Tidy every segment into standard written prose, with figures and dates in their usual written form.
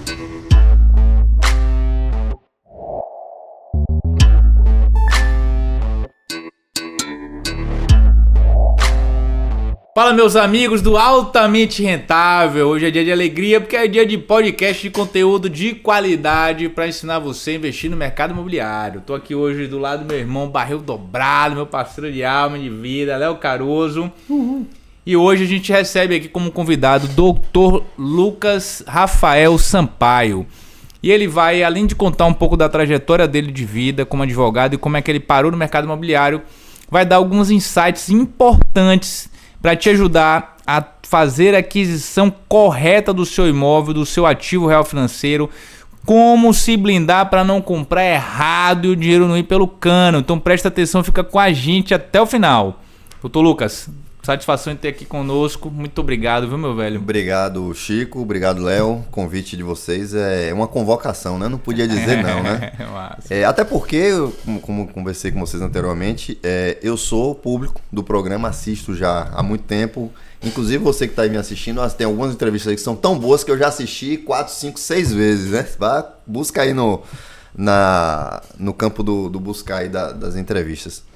Fala, meus amigos do Altamente Rentável. Hoje é dia de alegria porque é dia de podcast de conteúdo de qualidade para ensinar você a investir no mercado imobiliário. Tô aqui hoje do lado do meu irmão Barril Dobrado, meu parceiro de alma e de vida, Léo Caruso. E hoje a gente recebe aqui como convidado o Dr. Lucas Rafael Sampaio. E ele vai, além de contar um pouco da trajetória dele de vida como advogado e como é que ele parou no mercado imobiliário, vai dar alguns insights importantes para te ajudar a fazer a aquisição correta do seu imóvel, do seu ativo real financeiro, como se blindar para não comprar errado e o dinheiro não ir pelo cano. Então presta atenção, fica com a gente até o final. Doutor Lucas, satisfação em ter aqui conosco, muito obrigado, viu, meu velho? Obrigado, Chico, obrigado, Léo. O convite de vocês é uma convocação, né? Não podia dizer não, né? Até porque, como conversei com vocês anteriormente, eu sou público do programa, assisto já há muito tempo. Inclusive você que está aí me assistindo, tem algumas entrevistas aí que são tão boas que eu já assisti 4, 5, 6 vezes, né? Busca aí no campo do buscar aí das entrevistas.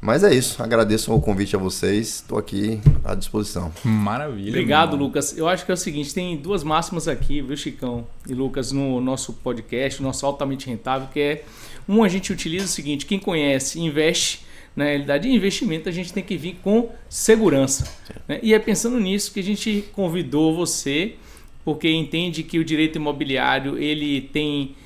Mas é isso, agradeço o convite a vocês, estou aqui à disposição. Maravilha. Obrigado, Lucas. Eu acho que é o seguinte, tem duas máximas aqui, viu, Chicão e Lucas, no nosso podcast, nosso Altamente Rentável, que é, a gente utiliza o seguinte, quem conhece, investe, na realidade, em investimento a gente tem que vir com segurança. Né? E é pensando nisso que a gente convidou você, porque entende que o direito imobiliário, ele tem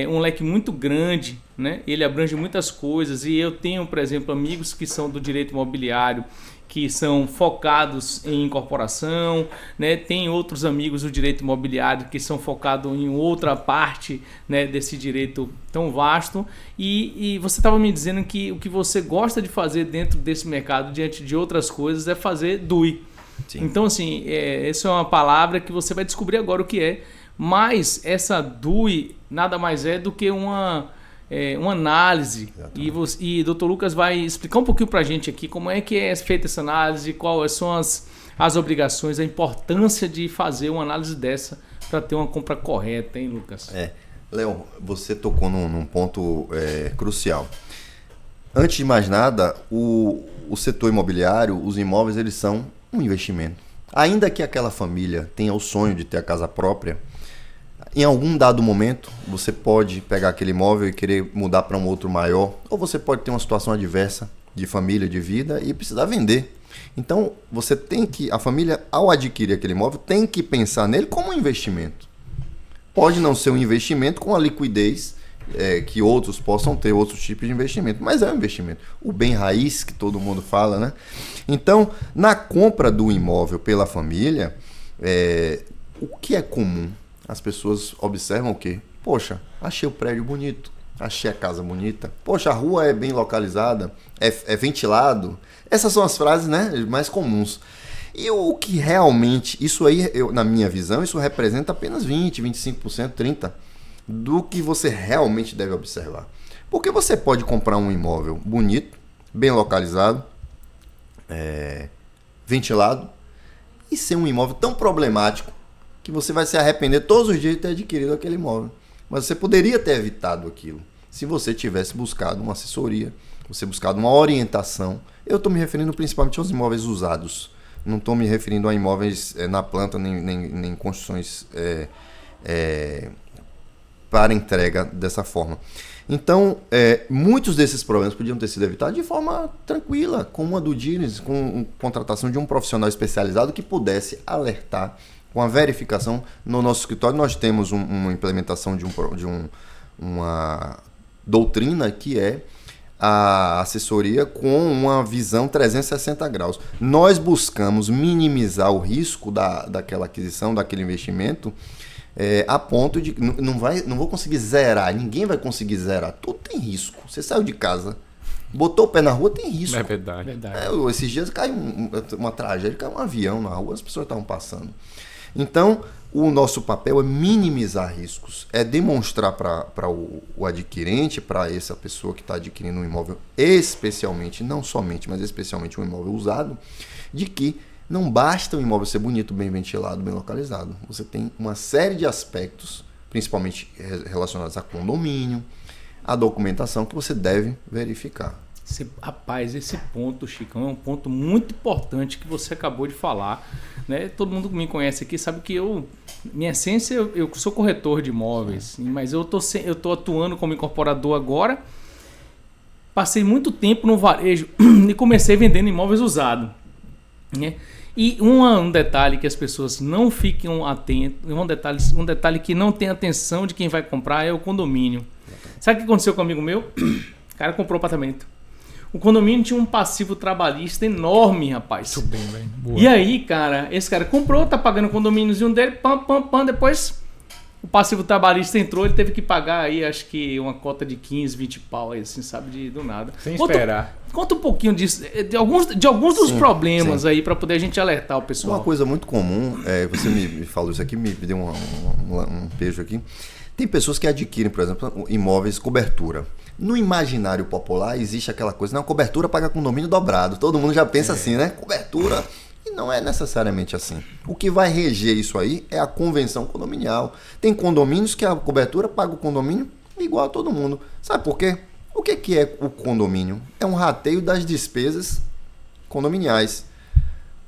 um leque muito grande, né? Ele abrange muitas coisas e eu tenho, por exemplo, amigos que são do direito imobiliário que são focados em incorporação, né? Tem outros amigos do direito imobiliário que são focados em outra parte, né, desse direito tão vasto e você estava me dizendo que o que você gosta de fazer dentro desse mercado, diante de outras coisas, é fazer DUI. Sim. Então, assim, essa é uma palavra que você vai descobrir agora o que é. Mas essa DUI nada mais é do que uma análise. E Dr. Lucas vai explicar um pouquinho para a gente aqui como é que é feita essa análise, quais são as obrigações, a importância de fazer uma análise dessa para ter uma compra correta, hein, Lucas? Léo, você tocou num ponto crucial. Antes de mais nada, o setor imobiliário, os imóveis, eles são um investimento. Ainda que aquela família tenha o sonho de ter a casa própria, em algum dado momento, você pode pegar aquele imóvel e querer mudar para um outro maior, ou você pode ter uma situação adversa de família, de vida e precisar vender. Então, a família, ao adquirir aquele imóvel, tem que pensar nele como um investimento. Pode não ser um investimento com a liquidez que outros possam ter, outros tipos de investimento, mas é um investimento. O bem raiz, que todo mundo fala, né? Então, na compra do imóvel pela família, o que é comum? As pessoas observam o quê? Poxa, achei o prédio bonito, achei a casa bonita, poxa, a rua é bem localizada, é ventilado. Essas são as frases, né, mais comuns. E o que realmente, isso aí, na minha visão, isso representa apenas 20%, 25%, 30% do que você realmente deve observar. Porque você pode comprar um imóvel bonito, bem localizado, ventilado, e ser um imóvel tão problemático que você vai se arrepender todos os dias de ter adquirido aquele imóvel. Mas você poderia ter evitado aquilo se você tivesse buscado uma assessoria, você buscado uma orientação. Eu estou me referindo principalmente aos imóveis usados. Não estou me referindo a imóveis na planta, nem construções para entrega dessa forma. Então, muitos desses problemas podiam ter sido evitados de forma tranquila, com uma due diligence, com contratação de um profissional especializado que pudesse alertar. Com a verificação, no nosso escritório nós temos uma implementação de uma doutrina que é a assessoria com uma visão 360 graus. Nós buscamos minimizar o risco daquela aquisição, daquele investimento, a ponto de não vou conseguir zerar, ninguém vai conseguir zerar. Tudo tem risco. Você saiu de casa, botou o pé na rua, tem risco. É verdade. Esses dias caiu uma tragédia, caiu um avião na rua, as pessoas estavam passando. Então, o nosso papel é minimizar riscos, é demonstrar para o adquirente, para essa pessoa que está adquirindo um imóvel, especialmente, não somente, mas especialmente um imóvel usado, de que não basta o imóvel ser bonito, bem ventilado, bem localizado. Você tem uma série de aspectos principalmente relacionadas a condomínio, a documentação que você deve verificar. Rapaz, esse ponto, Chicão, é um ponto muito importante que você acabou de falar, né? Todo mundo que me conhece aqui sabe que minha essência, eu sou corretor de imóveis, mas eu tô atuando como incorporador agora. Passei muito tempo no varejo e comecei vendendo imóveis usados, né? E um detalhe que as pessoas não ficam atentas, um detalhe que não tem atenção de quem vai comprar é o condomínio. Sabe o que aconteceu com um amigo meu? O cara comprou um apartamento. O condomínio tinha um passivo trabalhista enorme, rapaz. Muito bem, velho. E aí, cara, esse cara comprou, tá pagando o condomíniozinho dele, depois o passivo trabalhista entrou, ele teve que pagar aí, acho que uma cota de 15, 20 pau aí, assim, sabe, do nada. Sem esperar. Conta um pouquinho disso, de alguns dos problemas aí, pra poder a gente alertar o pessoal. Uma coisa muito comum, você me falou isso aqui, me deu um beijo aqui. Tem pessoas que adquirem, por exemplo, imóveis cobertura. No imaginário popular existe aquela coisa, não, cobertura paga condomínio dobrado. Todo mundo já pensa assim, né? Cobertura. E não é necessariamente assim. O que vai reger isso aí é a convenção condominial. Tem condomínios que a cobertura paga o condomínio igual a todo mundo. Sabe por quê? O que é o condomínio? É um rateio das despesas condominiais.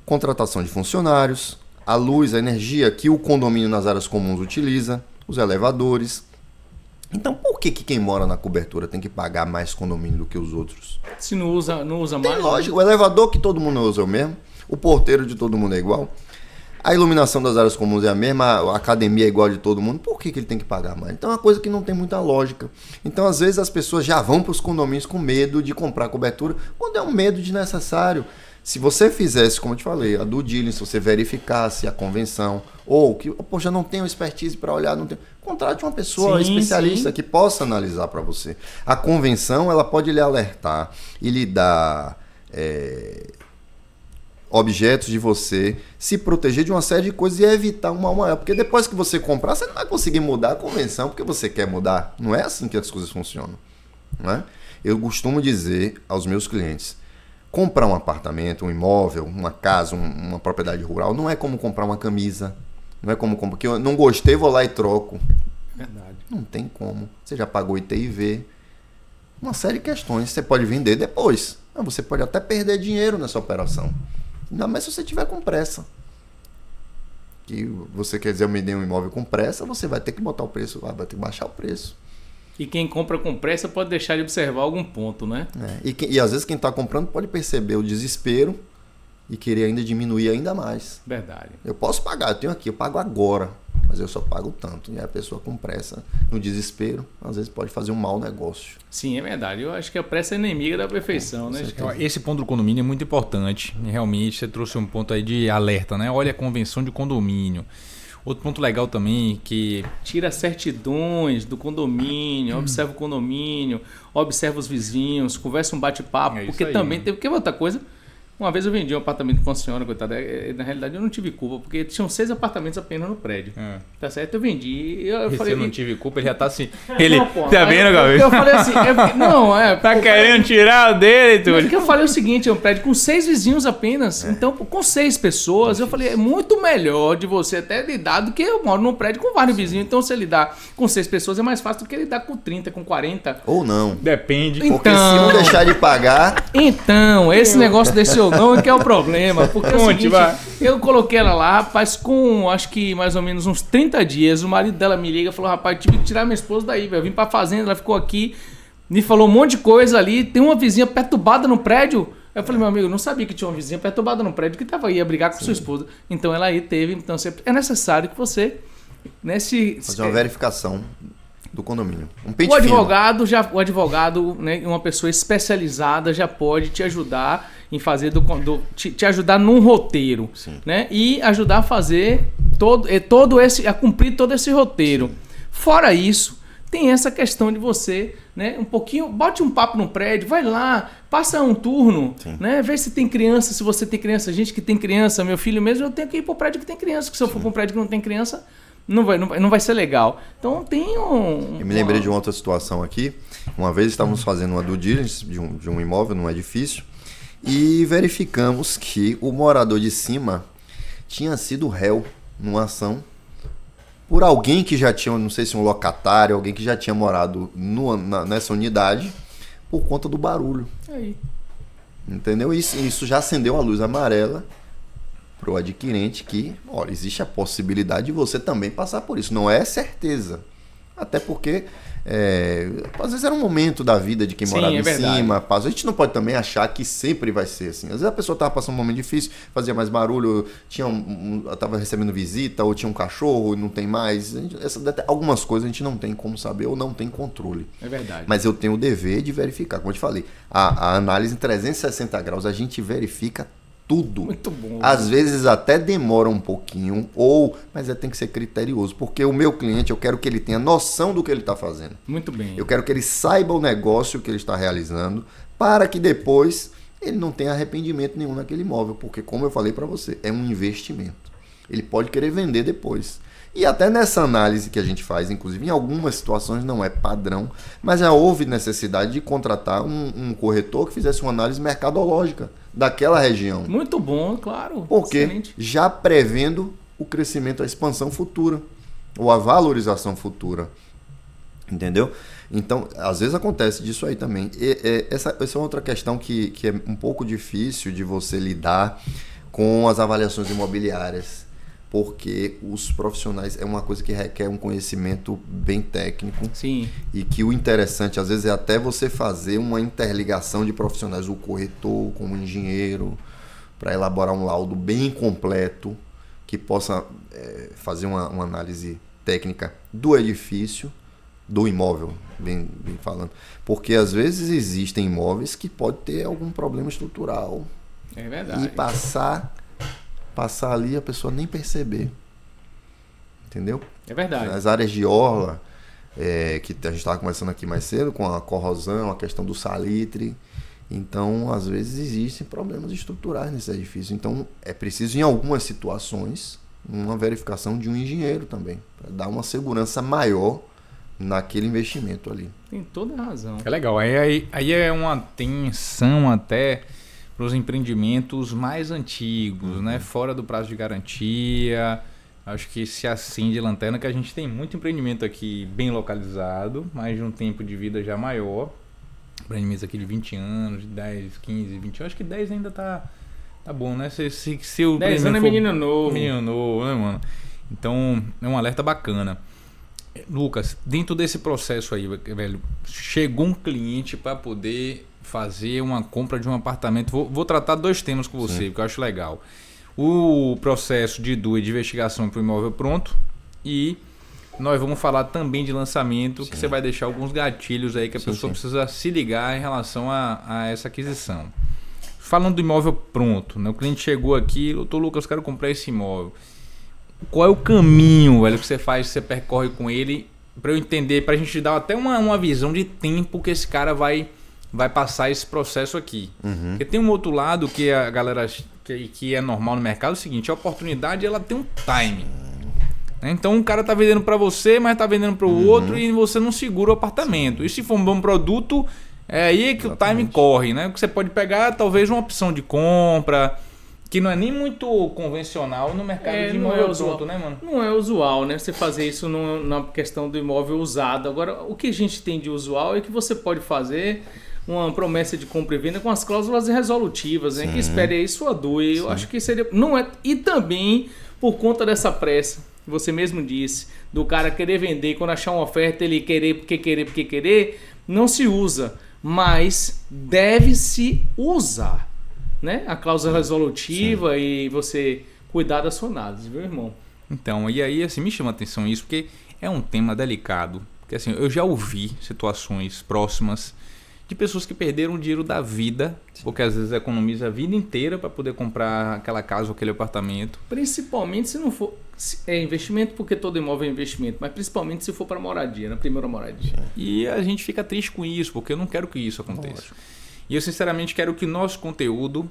Contratação de funcionários, a luz, a energia que o condomínio nas áreas comuns utiliza, os elevadores. Então, por que quem mora na cobertura tem que pagar mais condomínio do que os outros? Se não usa Tem mais. lógico, o elevador que todo mundo usa é o mesmo, o porteiro de todo mundo é igual, a iluminação das áreas comuns é a mesma, a academia é igual de todo mundo, por que ele tem que pagar mais? Então é uma coisa que não tem muita lógica. Então, às vezes, as pessoas já vão para os condomínios com medo de comprar cobertura, quando é um medo desnecessário. Se você fizesse, como eu te falei, a due diligence, se você verificasse a convenção, ou que, poxa, não tenho expertise para olhar, não tenho... Contrate uma pessoa especialista que possa analisar para você. A convenção, ela pode lhe alertar e lhe dar objetos de você se proteger de uma série de coisas e evitar um mal maior. Porque depois que você comprar, você não vai conseguir mudar a convenção porque você quer mudar. Não é assim que as coisas funcionam, né? Eu costumo dizer aos meus clientes, comprar um apartamento, um imóvel, uma casa, uma propriedade rural, não é como comprar uma camisa. Não é como comprar, porque eu não gostei, vou lá e troco. Verdade. Não tem como. Você já pagou ITIV. Uma série de questões. Você pode vender depois. Você pode até perder dinheiro nessa operação. Ainda mais se você tiver com pressa. Que você quer dizer, eu me dei um imóvel com pressa, você vai ter que botar o preço, vai ter que baixar o preço. E quem compra com pressa pode deixar de observar algum ponto, né? E às vezes quem está comprando pode perceber o desespero e querer ainda diminuir ainda mais. Verdade. Eu posso pagar, eu tenho aqui, eu pago agora, mas eu só pago tanto. E a pessoa com pressa, no desespero, às vezes pode fazer um mau negócio. Sim, é verdade. Eu acho que a pressa é inimiga da perfeição, né? Esse ponto do condomínio é muito importante. Realmente, você trouxe um ponto aí de alerta, né? Olha a convenção de condomínio. Outro ponto legal também que... Tira certidões do condomínio, observa o condomínio, observa os vizinhos, conversa um bate-papo, porque aí, também teve... Porque outra coisa... Uma vez eu vendi um apartamento com a senhora, coitada. Na realidade eu não tive culpa, porque tinham 6 apartamentos apenas no prédio. Tá certo? Eu vendi. Eu falei, eu não tive culpa, ele já tá assim. Ele. Não, pô, tá vendo, Gabriel? Eu falei assim. Tá querendo tirar o dele, tudo. Porque eu falei o seguinte: é um prédio com 6 vizinhos apenas. Então, com 6 pessoas, eu falei, é muito melhor de você até lidar do que eu moro num prédio com vários vizinhos. Então, você lidar com 6 pessoas é mais fácil do que lidar com 30, com 40. Ou não. Depende. Porque se não deixar de pagar. Então, esse negócio desse não é que é o problema, porque é o seguinte, eu coloquei ela lá, rapaz, com acho que mais ou menos uns 30 dias, o marido dela me liga e falou, rapaz, tive que tirar minha esposa daí, velho, eu vim pra fazenda, ela ficou aqui, me falou um monte de coisa ali, tem uma vizinha perturbada no prédio. Eu falei, meu amigo, eu não sabia que tinha uma vizinha perturbada no prédio que tava aí a brigar com sua esposa. Então ela aí teve, então é necessário que você, né, fazer uma verificação do condomínio. O advogado, né, uma pessoa especializada já pode te ajudar em fazer te ajudar num roteiro, né? E ajudar a fazer a cumprir todo esse roteiro. Sim. Fora isso, tem essa questão de você, né, um pouquinho, bote um papo no prédio, vai lá, passa um turno, né? Vê se tem criança, se você tem criança, gente que tem criança, meu filho mesmo, eu tenho que ir pro prédio que tem criança, que se eu for para um prédio que não tem criança, não vai ser legal. Então tem Eu me lembrei de uma outra situação aqui. Uma vez estávamos fazendo uma due diligence de um imóvel num edifício e verificamos que o morador de cima tinha sido réu numa ação por alguém que já tinha, não sei se um locatário, alguém que já tinha morado nessa unidade, por conta do barulho. Aí. Entendeu? Isso já acendeu a luz amarela para o adquirente que, olha, existe a possibilidade de você também passar por isso. Não é certeza. Até porque, às vezes era um momento da vida de quem morava em cima. A gente não pode também achar que sempre vai ser assim. Às vezes a pessoa estava passando um momento difícil, fazia mais barulho, estava recebendo visita, ou tinha um cachorro e não tem mais. Algumas coisas a gente não tem como saber ou não tem controle. É verdade. Mas eu tenho o dever de verificar. Como eu te falei, a análise em 360 graus, a gente verifica tudo. Muito bom. Às vezes até demora um pouquinho, mas tem que ser criterioso, porque o meu cliente, eu quero que ele tenha noção do que ele está fazendo. Muito bem. Eu quero que ele saiba o negócio que ele está realizando, para que depois ele não tenha arrependimento nenhum naquele imóvel, porque como eu falei para você, é um investimento. Ele pode querer vender depois. E até nessa análise que a gente faz, inclusive em algumas situações não é padrão, mas já houve necessidade de contratar um corretor que fizesse uma análise mercadológica daquela região. Muito bom, claro. Porque excelente. já prevendo o crescimento, a expansão futura, ou a valorização futura. Entendeu? Então, às vezes acontece disso aí também. Essa é outra questão que é um pouco difícil de você lidar com as avaliações imobiliárias. Porque os profissionais é uma coisa que requer um conhecimento bem técnico. Sim. E que o interessante, às vezes, é até você fazer uma interligação de profissionais, o corretor com o engenheiro, para elaborar um laudo bem completo, que possa fazer uma análise técnica do edifício, do imóvel, bem falando. Porque, às vezes, existem imóveis que podem ter algum problema estrutural. É verdade. E passar ali a pessoa nem perceber, entendeu? É verdade. Nas áreas de orla, que a gente estava conversando aqui mais cedo, com a corrosão, a questão do salitre, então às vezes existem problemas estruturais nesse edifício, então é preciso em algumas situações uma verificação de um engenheiro também, para dar uma segurança maior naquele investimento ali. Tem toda a razão. É legal, aí é uma tensão até para os empreendimentos mais antigos, né? Fora do prazo de garantia. Acho que se acende lanterna, que a gente tem muito empreendimento aqui bem localizado, mais de um tempo de vida já maior. Empreendimentos aqui de 20 anos, de 10, 15, 20 anos. Acho que 10 ainda tá bom, né? Se o 10 anos é menino novo. Menino novo, né, mano? Então, é um alerta bacana. Lucas, dentro desse processo aí, velho, chegou um cliente para poder fazer uma compra de um apartamento. Vou tratar dois temas com você, porque eu acho legal. O processo de DUI, de investigação para o imóvel pronto, e nós vamos falar também de lançamento, que você vai deixar alguns gatilhos aí que a pessoa precisa se ligar em relação a essa aquisição. Falando do imóvel pronto, né? O cliente chegou aqui, doutor Lucas, quero comprar esse imóvel. Qual é o caminho, velho, que você faz, que você percorre com ele, para eu entender, para a gente dar até uma visão de tempo que esse cara vai passar esse processo aqui. Porque tem um outro lado que a galera que é normal no mercado, é o seguinte, a oportunidade ela tem um time. Então o cara tá vendendo para você, mas tá vendendo para o outro e você não segura o apartamento. E se for um bom produto, é aí que o time corre, né? Que você pode pegar talvez uma opção de compra, que não é nem muito convencional no mercado de imóvel pronto, né, mano? Não é usual, né? Você fazer isso na questão do imóvel usado. Agora, o que a gente tem de usual é que você pode fazer uma promessa de compra e venda com as cláusulas resolutivas, né? Que espere aí sua DUI. Eu acho que seria... Não é... E também, por conta dessa pressa, que você mesmo disse, do cara querer vender, quando achar uma oferta, ele querer, porque querer, não se usa. Mas deve-se usar, né? A cláusula resolutiva e você cuidar da sua análise, viu, irmão? Então, e aí, assim, me chama a atenção isso, porque é um tema delicado. Porque, assim, eu já ouvi situações próximas de pessoas que perderam o dinheiro da vida, porque às vezes economiza a vida inteira para poder comprar aquela casa ou aquele apartamento. Principalmente se não for... É investimento, porque todo imóvel é investimento, mas principalmente se for para moradia, na primeira moradia. E a gente fica triste com isso, porque eu não quero que isso aconteça. Lógico. E eu sinceramente quero que nosso conteúdo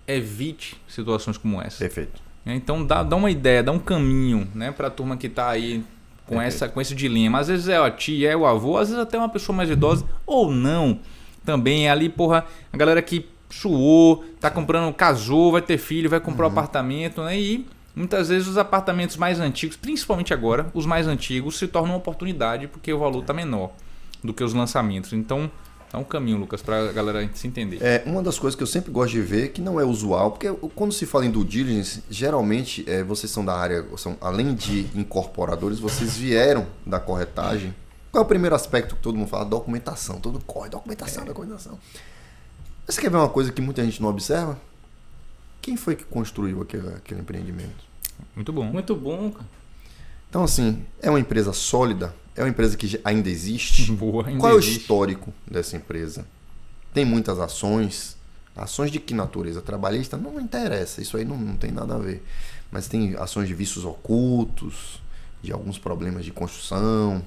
evite situações como essa. Perfeito. Então dá uma ideia, dá um caminho, né, para a turma que está aí com esse dilema. Às vezes é a tia, é o avô, às vezes até uma pessoa mais idosa, ou não. Também é ali, porra, a galera que suou, tá comprando, casou, vai ter filho, vai comprar um apartamento, né? E muitas vezes os apartamentos mais antigos, principalmente agora, os mais antigos, se tornam uma oportunidade porque o valor está menor do que os lançamentos. Então, é um caminho, Lucas, para a galera se entender. Uma das coisas que eu sempre gosto de ver, que não é usual, porque quando se fala em due diligence, geralmente vocês são da área, além de incorporadores, vocês vieram da corretagem. Qual é o primeiro aspecto que todo mundo fala? Documentação. Todo mundo corre, documentação. Mas você quer ver uma coisa que muita gente não observa? Quem foi que construiu aquele empreendimento? Muito bom. Muito bom, cara. Então, assim, é uma empresa sólida? É uma empresa que ainda existe? Boa, ainda Qual é o existe. histórico dessa empresa? Tem muitas ações. Ações de que natureza? Trabalhista? Não interessa. Isso aí não tem nada a ver. Mas tem ações de vícios ocultos, de alguns problemas de construção.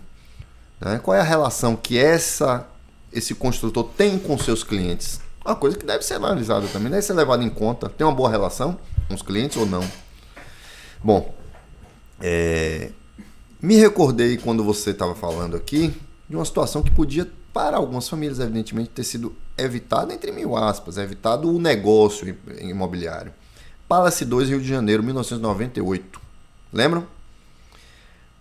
Né? Qual é a relação que esse construtor tem com seus clientes? Uma coisa que deve ser analisada também, deve ser levada em conta. Tem uma boa relação com os clientes ou não? Bom, me recordei quando você estava falando aqui de uma situação que podia, para algumas famílias, evidentemente, ter sido evitada, entre mil aspas, evitado o negócio imobiliário. Palace 2, Rio de Janeiro, 1998. Lembram?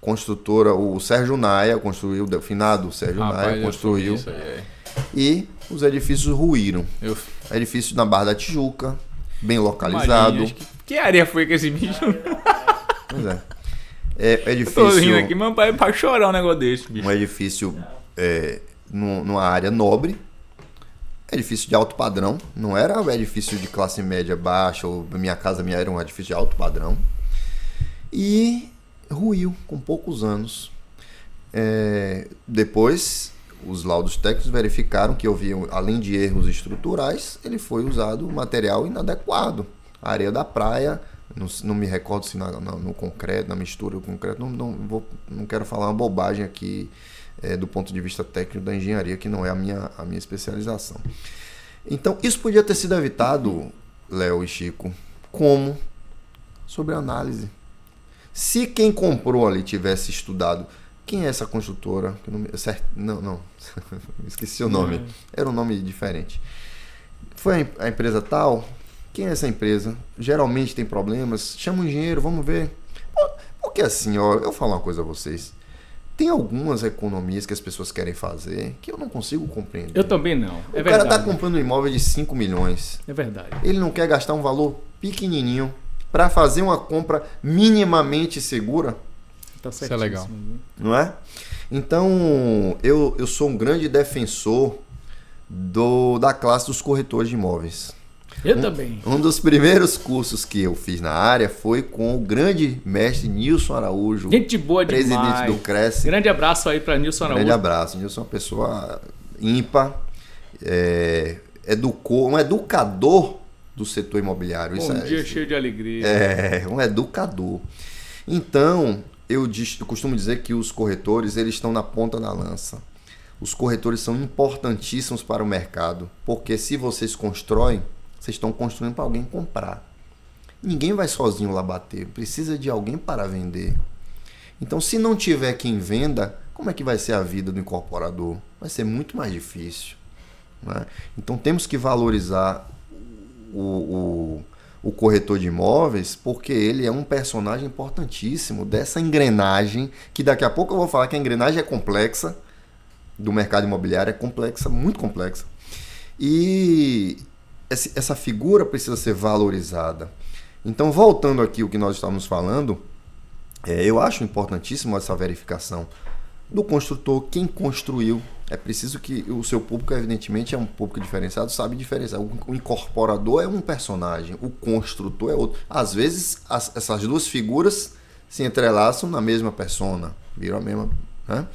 Construtora, o Sérgio Naia construiu, o finado Sérgio Naia construiu, isso aí, e os edifícios ruíram. Edifício na Barra da Tijuca, bem localizado. Imagina, que área foi que esse bicho? Pois é. Eu tô rindo aqui, mas é pra chorar um negócio desse, bicho. Um edifício numa área nobre, edifício de alto padrão, não era um edifício de classe média baixa, ou Minha Casa Minha era um edifício de alto padrão. E ruiu com poucos anos. Depois, os laudos técnicos verificaram que além de erros estruturais, ele foi usado material inadequado. A areia da praia, não me recordo se no concreto, na mistura do concreto, não quero falar uma bobagem aqui do ponto de vista técnico da engenharia, que não é a minha especialização. Então, isso podia ter sido evitado, Léo e Chico, como? Sobre análise. Se quem comprou ali tivesse estudado quem é essa construtora, não, esqueci o nome, era um nome diferente. Foi a empresa tal? Quem é essa empresa? Geralmente tem problemas, chama um engenheiro, vamos ver. Porque assim, ó, eu vou falar uma coisa a vocês. Tem algumas economias que as pessoas querem fazer que eu não consigo compreender. Eu também não. O cara está comprando um imóvel de 5 milhões. É verdade. Ele não quer gastar um valor pequenininho para fazer uma compra minimamente segura. Tá Isso é legal. Não é? Então, eu sou um grande defensor da classe dos corretores de imóveis. Eu também. Um dos primeiros cursos que eu fiz na área foi com o grande mestre Nilson Araújo. Gente boa demais. Presidente do Cresce. Grande abraço aí para Nilson Araújo. Grande abraço. Nilson é uma pessoa ímpar, um educador do setor imobiliário. Bom dia cheio de alegria. Um educador. Então, eu costumo dizer que os corretores eles estão na ponta da lança. Os corretores são importantíssimos para o mercado, porque se vocês constroem, vocês estão construindo para alguém comprar. Ninguém vai sozinho lá bater, precisa de alguém para vender. Então, se não tiver quem venda, como é que vai ser a vida do incorporador? Vai ser muito mais difícil. Né? Então, temos que valorizar o corretor de imóveis, porque ele é um personagem importantíssimo dessa engrenagem, que daqui a pouco eu vou falar que a engrenagem é complexa, do mercado imobiliário é complexa, muito complexa. E essa figura precisa ser valorizada. Então, voltando aqui ao que nós estávamos falando, eu acho importantíssimo essa verificação do construtor, quem construiu. É preciso que o seu público, evidentemente, é um público diferenciado, sabe diferenciar. O incorporador é um personagem, o construtor é outro. Às vezes, essas duas figuras se entrelaçam na mesma persona, viram a mesma... Né?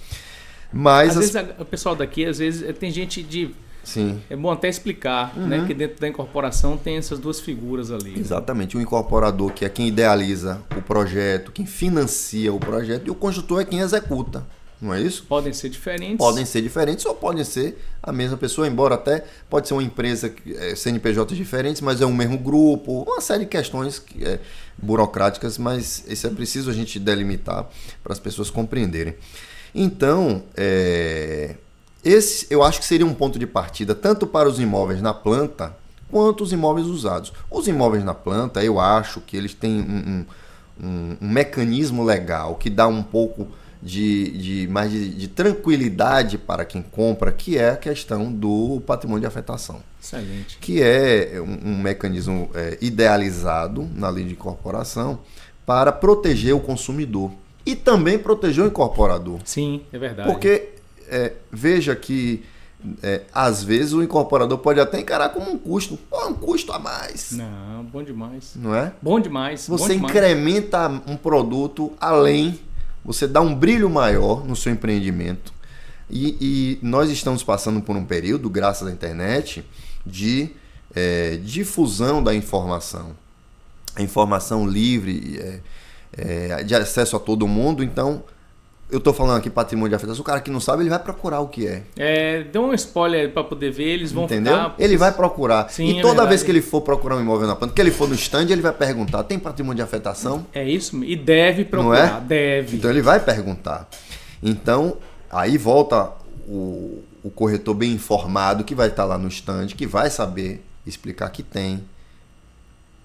Mas às vezes o pessoal daqui, às vezes, tem gente de... Sim. É bom até explicar, né, que dentro da incorporação tem essas duas figuras ali. Exatamente. O incorporador, que é quem idealiza o projeto, quem financia o projeto, e o construtor é quem executa. Não é isso? Podem ser diferentes. Podem ser diferentes ou podem ser a mesma pessoa, embora até pode ser uma empresa, CNPJ diferentes, mas é um mesmo grupo, uma série de questões burocráticas, mas isso é preciso a gente delimitar para as pessoas compreenderem. Então, esse eu acho que seria um ponto de partida tanto para os imóveis na planta quanto os imóveis usados. Os imóveis na planta, eu acho que eles têm um mecanismo legal que dá um pouco mais de tranquilidade para quem compra, que é a questão do patrimônio de afetação. Excelente. Que é um mecanismo idealizado na lei de incorporação para proteger o consumidor e também proteger o incorporador. Sim, é verdade. Porque veja que às vezes o incorporador pode até encarar como um custo. Pô, um custo a mais. Não, bom demais. Não é? Bom demais. Você bom demais. incrementa um produto além, você dá um brilho maior no seu empreendimento. E nós estamos passando por um período, graças à internet, de difusão da informação. A informação livre, de acesso a todo mundo. Então, eu estou falando aqui patrimônio de afetação. O cara que não sabe, ele vai procurar o que é. Dá um spoiler para poder ver, eles vão Entendeu? ficar... Ele vai procurar. Sim, e toda verdade. vez que ele for procurar um imóvel na planta, que ele for no stand, ele vai perguntar, tem patrimônio de afetação? É isso, e deve procurar, deve. Então ele vai perguntar. Então, aí volta o corretor bem informado, que vai estar lá no stand, que vai saber explicar que tem,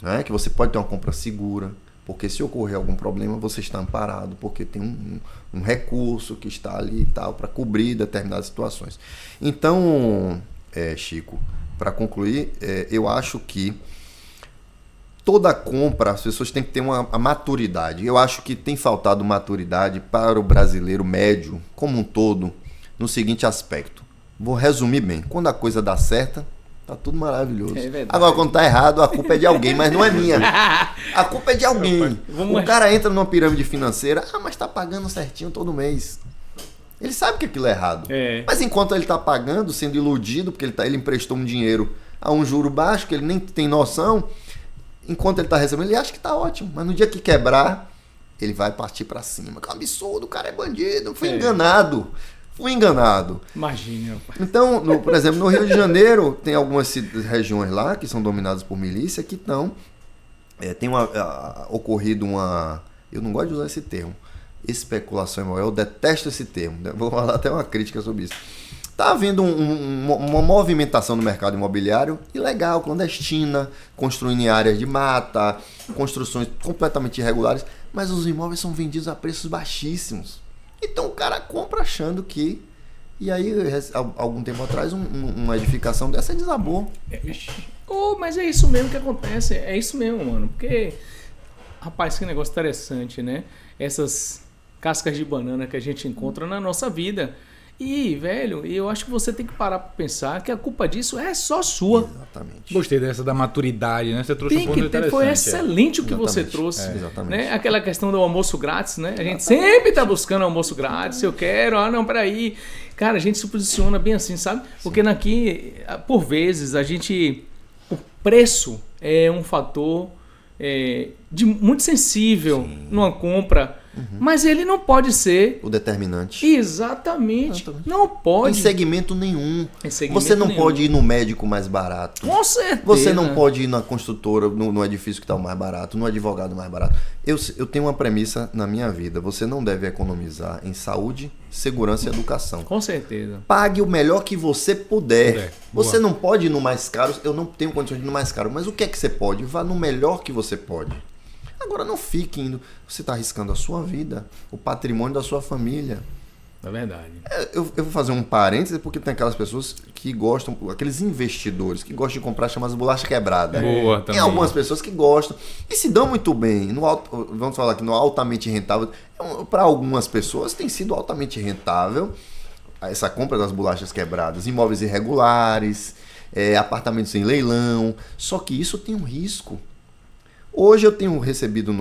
né? Que você pode ter uma compra segura, porque se ocorrer algum problema, você está amparado, porque tem um recurso que está ali e tal, para cobrir determinadas situações. Então, Chico, para concluir, eu acho que toda compra, as pessoas têm que ter a maturidade. Eu acho que tem faltado maturidade para o brasileiro médio, como um todo, no seguinte aspecto. Vou resumir bem. Quando a coisa dá certa, tá tudo maravilhoso. É verdade. Agora, quando tá errado, a culpa é de alguém, mas não é minha. A culpa é de alguém. O cara entra numa pirâmide financeira, mas tá pagando certinho todo mês. Ele sabe que aquilo é errado. Mas enquanto ele tá pagando, sendo iludido, porque ele emprestou um dinheiro a um juro baixo, que ele nem tem noção, enquanto ele tá recebendo, ele acha que tá ótimo. Mas no dia que quebrar, ele vai partir para cima. Que absurdo, o cara é bandido, fui enganado. Fui enganado. Imagina, rapaz. Então, por exemplo, no Rio de Janeiro, tem algumas regiões lá que são dominadas por milícia que estão... tem ocorrido uma... Eu não gosto de usar esse termo. Especulação imobiliária. Eu detesto esse termo. Vou falar até uma crítica sobre isso. Está havendo uma movimentação no mercado imobiliário ilegal, clandestina, construindo em áreas de mata, construções completamente irregulares, mas os imóveis são vendidos a preços baixíssimos. Então o cara compra achando que... E aí, algum tempo atrás, uma edificação dessa desabou. Mas é isso mesmo que acontece. É isso mesmo, mano. Porque, rapaz, que negócio interessante, né? Essas cascas de banana que a gente encontra na nossa vida. E, velho, eu acho que você tem que parar pra pensar que a culpa disso é só sua. Exatamente. Gostei dessa da maturidade, né? Você trouxe um ponto interessante. Foi excelente o que você trouxe. Né? Aquela questão do almoço grátis, né? A gente sempre tá buscando almoço grátis. Eu quero, não, peraí. Cara, a gente se posiciona bem assim, sabe? Porque aqui, por vezes, o preço é um fator muito sensível numa compra. Mas ele não pode ser o determinante. Exatamente. Não pode. Em segmento nenhum. Você não pode ir no médico mais barato. Com certeza. Você não pode ir na construtora, no edifício que está o mais barato, no advogado mais barato. Eu tenho uma premissa na minha vida. Você não deve economizar em saúde, segurança e educação. Com certeza. Pague o melhor que você puder. Você não pode ir no mais caro. Eu não tenho condições de ir no mais caro. Mas o que é que você pode? Vá no melhor que você pode. Agora não fique indo. Você está arriscando a sua vida, o patrimônio da sua família. É verdade. Eu vou fazer um parêntese porque tem aquelas pessoas que gostam, aqueles investidores que gostam de comprar chamadas bolachas quebradas. Boa, também. Tem algumas pessoas que gostam e se dão muito bem. Vamos falar aqui no altamente rentável. Para algumas pessoas tem sido altamente rentável essa compra das bolachas quebradas, imóveis irregulares, apartamentos em leilão. Só que isso tem um risco. Hoje eu tenho recebido,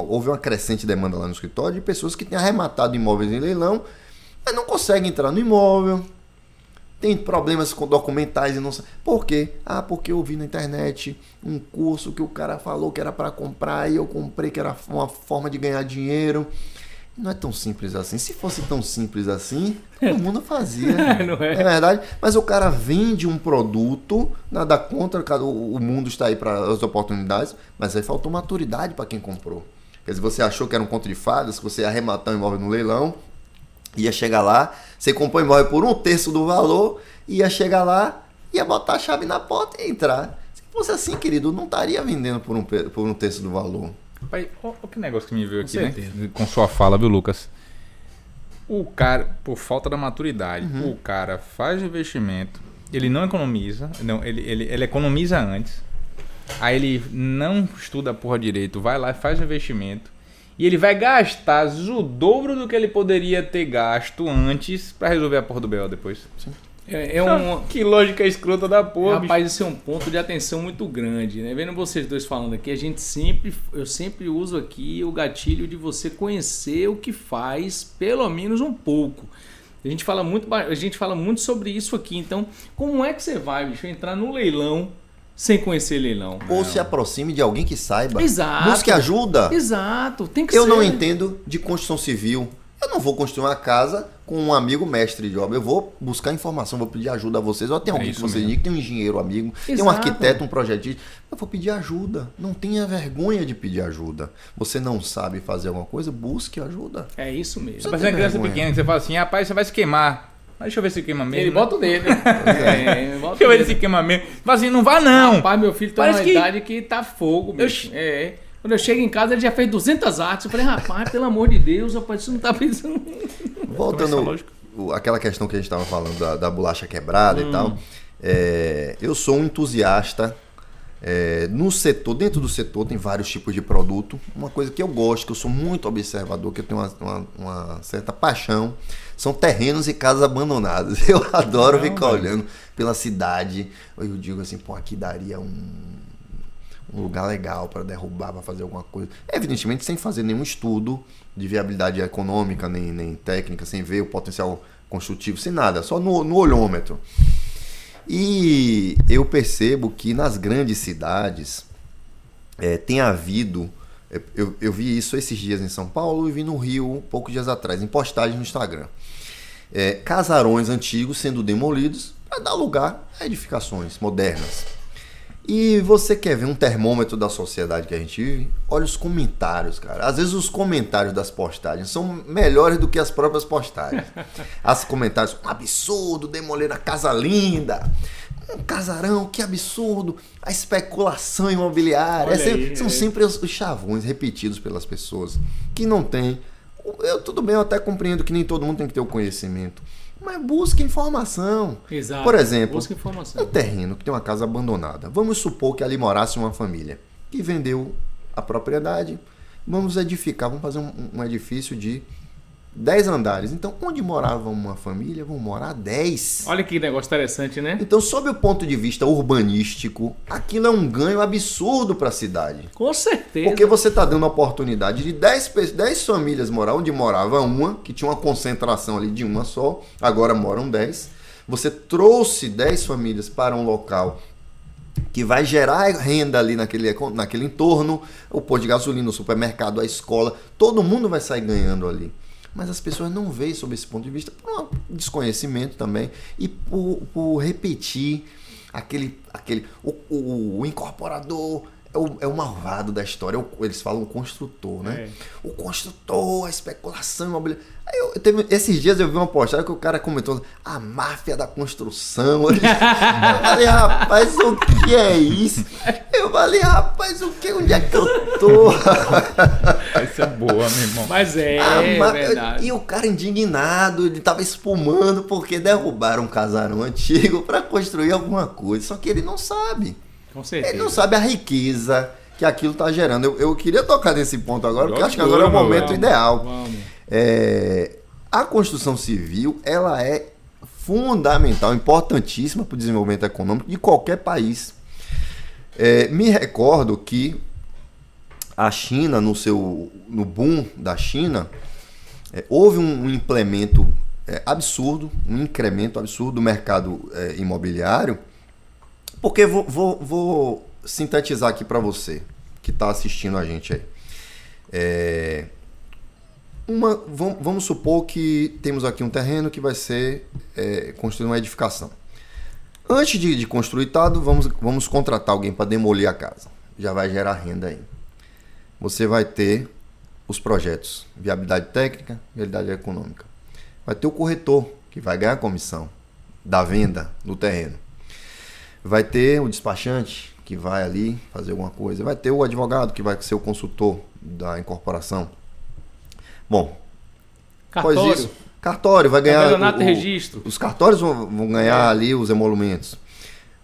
houve uma crescente demanda lá no escritório de pessoas que têm arrematado imóveis em leilão, mas não conseguem entrar no imóvel, tem problemas com documentais e não sabem. Por quê? Porque eu vi na internet um curso que o cara falou que era para comprar e eu comprei, que era uma forma de ganhar dinheiro. Não é tão simples assim. Se fosse tão simples assim, todo mundo fazia. Não é? É verdade. Mas o cara vende um produto, nada contra, o mundo está aí para as oportunidades, mas aí faltou maturidade para quem comprou. Quer dizer, você achou que era um conto de fadas, que você ia arrematar um imóvel no leilão, ia chegar lá, você comprou o imóvel por 1/3 do valor, ia chegar lá, ia botar a chave na porta e entrar. Se fosse assim, querido, não estaria vendendo por 1/3 do valor. Pai, olha que negócio que me veio Com aqui, certeza. né? Com sua fala, viu, Lucas? O cara, por falta da maturidade, o cara faz investimento, ele não economiza, não, ele economiza antes, aí ele não estuda a porra direito, vai lá e faz o investimento, e ele vai gastar o dobro do que ele poderia ter gasto antes pra resolver a porra do BO depois. Sim. Que lógica escrota da porra, Rapaz, isso é um ponto de atenção muito grande, né? Vendo vocês dois falando aqui, eu sempre uso aqui o gatilho de você conhecer o que faz, pelo menos um pouco. A gente fala muito sobre isso aqui. Então, como é que você vai, bicho, entrar no leilão sem conhecer leilão? Ou se aproxime de alguém que saiba. Exato. Busque ajuda. Exato, tem que Eu ser. não entendo de construção civil. Eu não vou construir uma casa com um amigo mestre de obra. Eu vou buscar informação, vou pedir ajuda a vocês. Ou tem alguém que vocês indicam, tem um engenheiro amigo, tem um arquiteto, um projetista. Eu vou pedir ajuda. Não tenha vergonha de pedir ajuda. Você não sabe fazer alguma coisa, busque ajuda. É isso mesmo. Você parece uma criança vergonha. pequena que você fala assim, rapaz, você vai se queimar. Mas deixa eu ver se queima mesmo. Ele né? bota o dedo. Deixa eu ver se queima mesmo. Fala assim, não vá não. Rapaz, meu filho tá Parece numa que- idade que tá fogo, bicho. Quando eu chego em casa, ele já fez 200 artes. Eu falei, rapaz, pelo amor de Deus, rapaz, você não tá pensando. Voltando aquela questão que a gente estava falando da bolacha quebrada e tal. Eu sou um entusiasta. No setor, dentro do setor tem vários tipos de produto. Uma coisa que eu gosto, que eu sou muito observador, que eu tenho uma certa paixão, são terrenos e casas abandonadas. Eu adoro ficar olhando pela cidade. Eu digo assim, pô, aqui daria um lugar legal para derrubar, para fazer alguma coisa. Evidentemente sem fazer nenhum estudo de viabilidade econômica, nem técnica, sem ver o potencial construtivo, sem nada, só no olhômetro. E eu percebo que nas grandes cidades tem havido, eu vi isso esses dias em São Paulo e vi no Rio poucos dias atrás, em postagem no Instagram. Casarões antigos sendo demolidos para dar lugar a edificações modernas. E você quer ver um termômetro da sociedade que a gente vive? Olha os comentários, cara. Às vezes os comentários das postagens são melhores do que as próprias postagens. As comentários, um absurdo, demolir a casa linda. Um casarão, que absurdo. A especulação imobiliária. São sempre os chavões repetidos pelas pessoas que não têm. Tudo bem, eu até compreendo que nem todo mundo tem que ter o conhecimento. Mas busque informação. Exato. Por exemplo, busca informação. um terreno que tem uma casa abandonada. Vamos supor que ali morasse uma família que vendeu a propriedade. Vamos edificar, vamos fazer um edifício de 10 andares. Então, onde morava uma família, vão morar 10. Olha que negócio interessante, né? Então, sob o ponto de vista urbanístico, aquilo é um ganho absurdo para a cidade. Com certeza. Porque você está dando a oportunidade de 10 famílias morar onde morava uma, que tinha uma concentração ali de uma só, agora moram 10. Você trouxe 10 famílias para um local que vai gerar renda ali naquele entorno, o posto de gasolina, o supermercado, a escola, todo mundo vai sair ganhando ali. Mas as pessoas não veem sob esse ponto de vista por um desconhecimento também e por repetir o incorporador é o malvado da história. Eles falam o construtor, né? O construtor, a especulação imobiliária. Esses dias eu vi uma postagem que o cara comentou a máfia da construção. Eu falei, rapaz, o que é isso? Eu falei, rapaz, onde é que eu tô? Isso é boa, meu irmão. Mas verdade. E o cara indignado, ele tava espumando porque derrubaram um casarão antigo para construir alguma coisa. Só que ele não sabe. Com certeza. Ele não sabe a riqueza que aquilo está gerando. Eu queria tocar nesse ponto agora, porque eu acho que agora é o momento ideal. Vamos. A construção civil, ela é fundamental, importantíssima para o desenvolvimento econômico de qualquer país. Me recordo que a China, no boom da China, houve um implemento absurdo, um incremento absurdo do mercado imobiliário. Porque vou sintetizar aqui para você que está assistindo a gente aí. Vamos supor que temos aqui um terreno que vai ser construído uma edificação. Antes de construir tudo, vamos contratar alguém para demolir a casa. Já vai gerar renda aí. Você vai ter os projetos, viabilidade técnica, viabilidade econômica. Vai ter o corretor, que vai ganhar a comissão da venda do terreno. Vai ter o despachante, que vai ali fazer alguma coisa. Vai ter o advogado, que vai ser o consultor da incorporação? Bom, Cartório. após isso, cartório vai ganhar. Campeonato de registro. Os cartórios vão ganhar ali os emolumentos.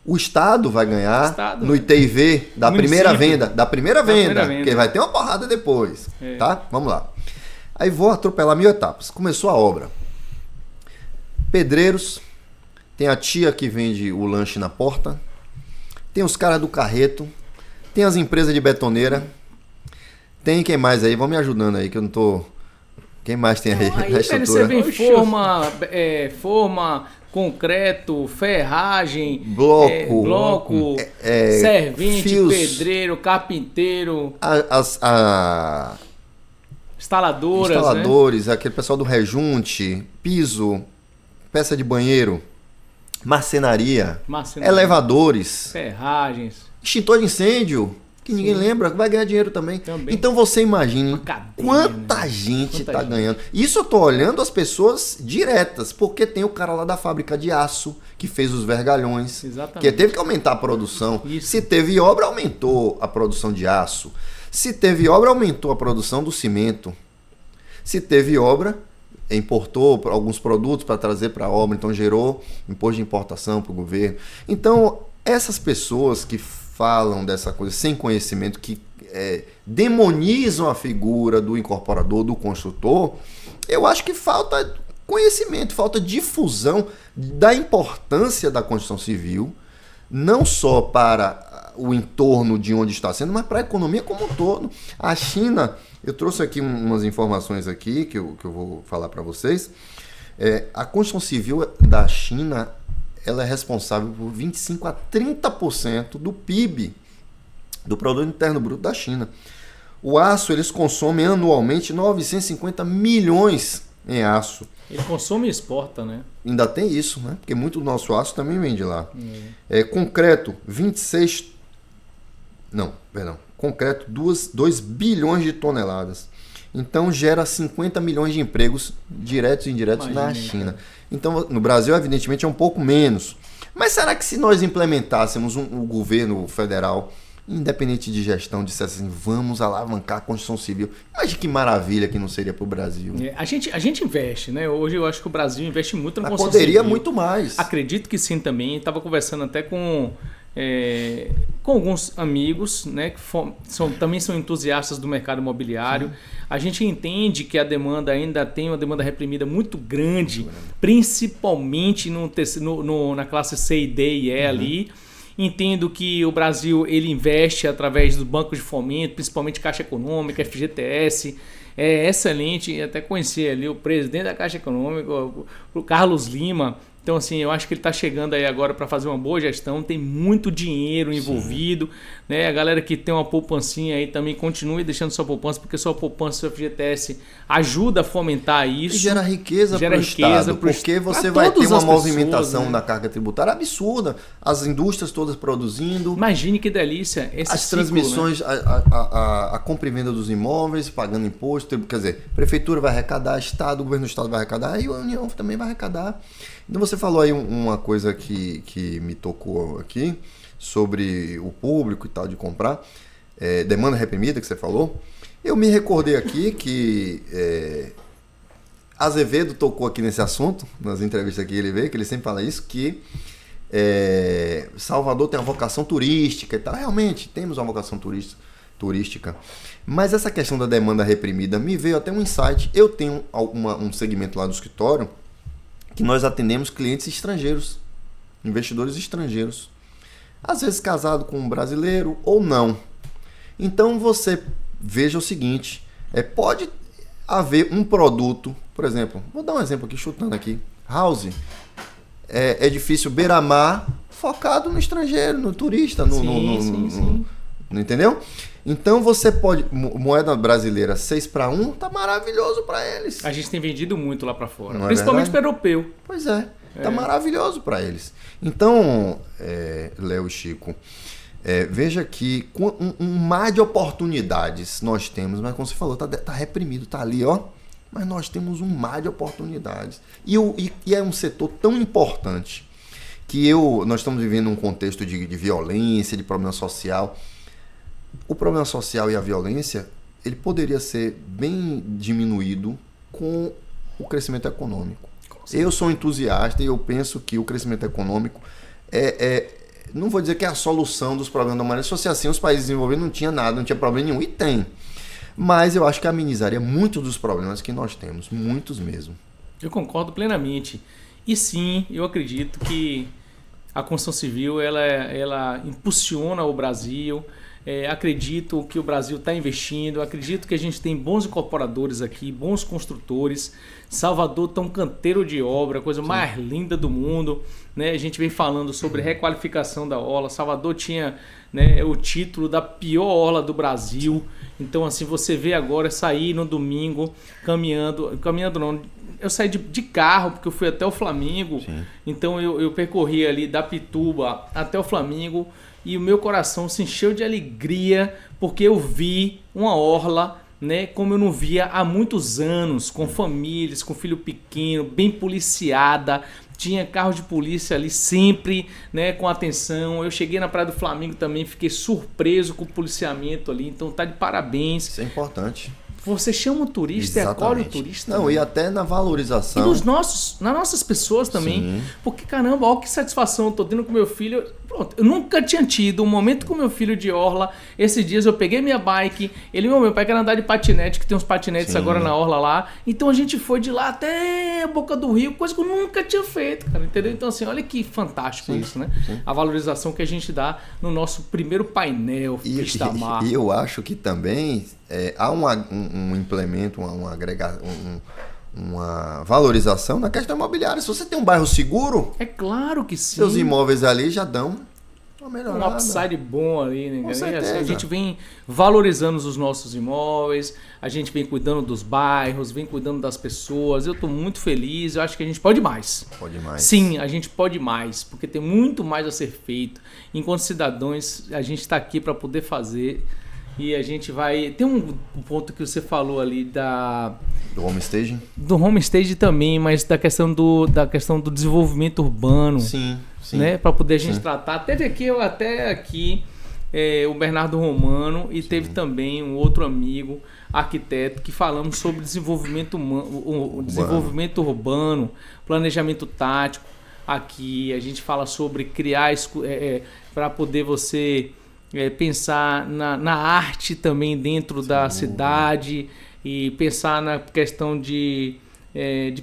O Estado vai ganhar Estado, no ITV da primeira venda. Da primeira venda, porque vai ter uma porrada depois. Tá? Vamos lá. Aí vou atropelar 1000 etapas. Começou a obra. Pedreiros. Tem a tia que vende o lanche na porta. Tem os caras do carreto. Tem as empresas de betoneira. Tem quem mais aí? Vão me ajudando aí que eu não tô... Quem mais tem aí? Aí você vem forma, concreto, ferragem, bloco, servente, fios, pedreiro, carpinteiro, instaladores, né? Aquele pessoal do rejunte, piso, peça de banheiro, marcenaria, elevadores, ferragens, extintor de incêndio. Que ninguém lembra, vai ganhar dinheiro também. Então você imagine quanta gente está ganhando. Isso eu tô olhando as pessoas diretas, porque tem o cara lá da fábrica de aço, que fez os vergalhões, que teve que aumentar a produção. Isso. Se teve obra, aumentou a produção de aço. Se teve obra, aumentou a produção do cimento. Se teve obra, importou alguns produtos para trazer para a obra, então gerou imposto de importação para o governo. Então, essas pessoas que falam dessa coisa sem conhecimento, que demonizam a figura do incorporador, do construtor, eu acho que falta conhecimento, falta difusão da importância da construção civil, não só para o entorno de onde está sendo, mas para a economia como um todo. A China, eu trouxe aqui umas informações aqui que eu vou falar para vocês. A construção civil da China, ela é responsável por 25% a 30% do PIB, do Produto Interno Bruto da China. O aço, eles consomem anualmente 950 milhões em aço. Ele consome e exporta, né? Ainda tem isso, né? Porque muito do nosso aço também vem de lá. Concreto, 2 bilhões de toneladas. Então gera 50 milhões de empregos diretos e indiretos na China. Então no Brasil, evidentemente, é um pouco menos. Mas será que se nós implementássemos o governo federal, independente de gestão, dissesse assim, vamos alavancar a construção civil, imagina que maravilha que não seria para o Brasil. A gente investe, né? Hoje eu acho que o Brasil investe muito na construção civil. Poderia civil. Muito mais. Acredito que sim também. Estava conversando até com alguns amigos, né, que também são entusiastas do mercado imobiliário. Sim. A gente entende que a demanda ainda tem uma demanda reprimida muito grande, principalmente na classe C e D e E ali. Entendo que o Brasil ele investe através dos bancos de fomento, principalmente Caixa Econômica, FGTS. É excelente, até conhecer ali o presidente da Caixa Econômica, o Carlos Lima. Então, assim, eu acho que ele está chegando aí agora para fazer uma boa gestão, tem muito dinheiro envolvido, né? A galera que tem uma poupancinha aí também continue deixando sua poupança, porque sua poupança, seu FGTS ajuda a fomentar isso. E gera riqueza para o Estado, porque você vai ter uma movimentação na carga tributária absurda, as indústrias todas produzindo. Imagine que delícia esse as ciclo, transmissões, né? a compra e venda dos imóveis, pagando imposto, quer dizer, prefeitura vai arrecadar, Estado, o governo do Estado vai arrecadar e a União também vai arrecadar. Então você falou aí uma coisa que me tocou aqui, sobre o público e tal de comprar, demanda reprimida que você falou. Eu me recordei aqui que Azevedo tocou aqui nesse assunto, nas entrevistas que ele veio, que ele sempre fala isso, que Salvador tem uma vocação turística e tal. Realmente, temos uma vocação turística. Mas essa questão da demanda reprimida me veio até um insight. Eu tenho um segmento lá do escritório que nós atendemos clientes estrangeiros, investidores estrangeiros, às vezes casado com um brasileiro ou não. Então você veja o seguinte, pode haver um produto, por exemplo, vou dar um exemplo aqui, chutando aqui, house, edifício beira-mar, focado no estrangeiro, no turista, sim. Entendeu? Então você pode, moeda brasileira 6-1, tá maravilhoso para eles. A gente tem vendido muito lá para fora, principalmente para europeu. Pois tá maravilhoso para eles. Então, Léo e Chico, veja que um mar de oportunidades nós temos, mas como você falou, tá reprimido, tá ali, ó. Mas nós temos um mar de oportunidades. E é um setor tão importante que nós estamos vivendo um contexto de violência, de problema social. O problema social e a violência, ele poderia ser bem diminuído com o crescimento econômico. Eu sou entusiasta e eu penso que o crescimento econômico não vou dizer que é a solução dos problemas da humanidade. Se fosse assim, os países desenvolvidos não tinham nada, não tinha problema nenhum, e tem. Mas eu acho que amenizaria muitos dos problemas que nós temos, muitos mesmo. Eu concordo plenamente. E sim, eu acredito que a construção civil ela impulsiona o Brasil. Acredito que o Brasil está investindo, acredito que a gente tem bons incorporadores aqui, bons construtores. Salvador está um canteiro de obra, a coisa mais linda do mundo, né? A gente vem falando sobre requalificação da orla. Salvador tinha, né, o título da pior orla do Brasil. Então, assim, você vê agora sair no domingo caminhando não, eu saí de carro porque eu fui até o Flamengo. Sim. Então eu percorri ali da Pituba até o Flamengo e o meu coração se encheu de alegria porque eu vi uma orla, né, como eu não via há muitos anos, com famílias, com filho pequeno, bem policiada. Tinha carro de polícia ali sempre, né, com atenção. Eu cheguei na Praia do Flamengo também, fiquei surpreso com o policiamento ali. Então tá de parabéns. Isso é importante. Você chama o turista e acolhe o turista. Não, e até na valorização. E nas nossas pessoas também. Sim. Porque, caramba, olha que satisfação eu tô tendo com meu filho. Pronto, eu nunca tinha tido um momento com meu filho de orla. Esses dias eu peguei minha bike, ele e meu pai querem andar de patinete, que tem uns patinetes agora na orla lá. Então a gente foi de lá até a boca do rio, coisa que eu nunca tinha feito, cara, entendeu? Então assim, olha que fantástico isso, né? Sim. A valorização que a gente dá no nosso primeiro painel Vista-Mar. E eu acho que também há um implemento, uma valorização na questão imobiliária. Se você tem um bairro seguro, é claro que sim. Seus imóveis ali já dão uma melhorada. Um upside bom ali, né? Com certeza. A gente vem valorizando os nossos imóveis, a gente vem cuidando dos bairros, vem cuidando das pessoas. Eu estou muito feliz, eu acho que a gente pode mais. Pode mais. Sim, a gente pode mais, porque tem muito mais a ser feito. Enquanto cidadãos, a gente está aqui para poder fazer. E a gente vai... Tem um ponto que você falou ali do homestaging? Do homestaging também, mas da questão do desenvolvimento urbano. Sim, sim. Né? Para poder a gente tratar. Teve aqui, o Bernardo Romano e teve também um outro amigo, arquiteto, que falamos sobre desenvolvimento urbano, planejamento tático. Aqui a gente fala sobre criar... para poder você... pensar na arte também dentro da cidade e pensar na questão de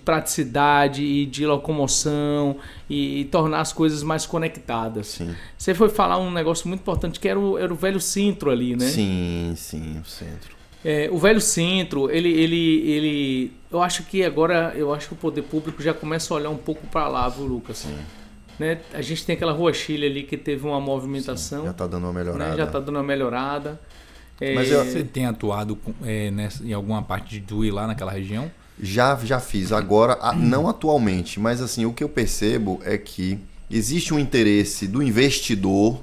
praticidade e de locomoção e tornar as coisas mais conectadas. Sim. Você foi falar um negócio muito importante que era o velho centro ali, né? Sim, o centro. O velho centro, ele eu acho que agora o poder público já começa a olhar um pouco para lá, viu, Lucas? Sim. Né? A gente tem aquela Rua Chile ali que teve uma movimentação. Sim, já está dando uma melhorada. Né? Já está dando uma melhorada. Mas você tem atuado em alguma parte do ir lá naquela região? Já fiz. Agora, não atualmente, mas assim, o que eu percebo é que existe um interesse do investidor,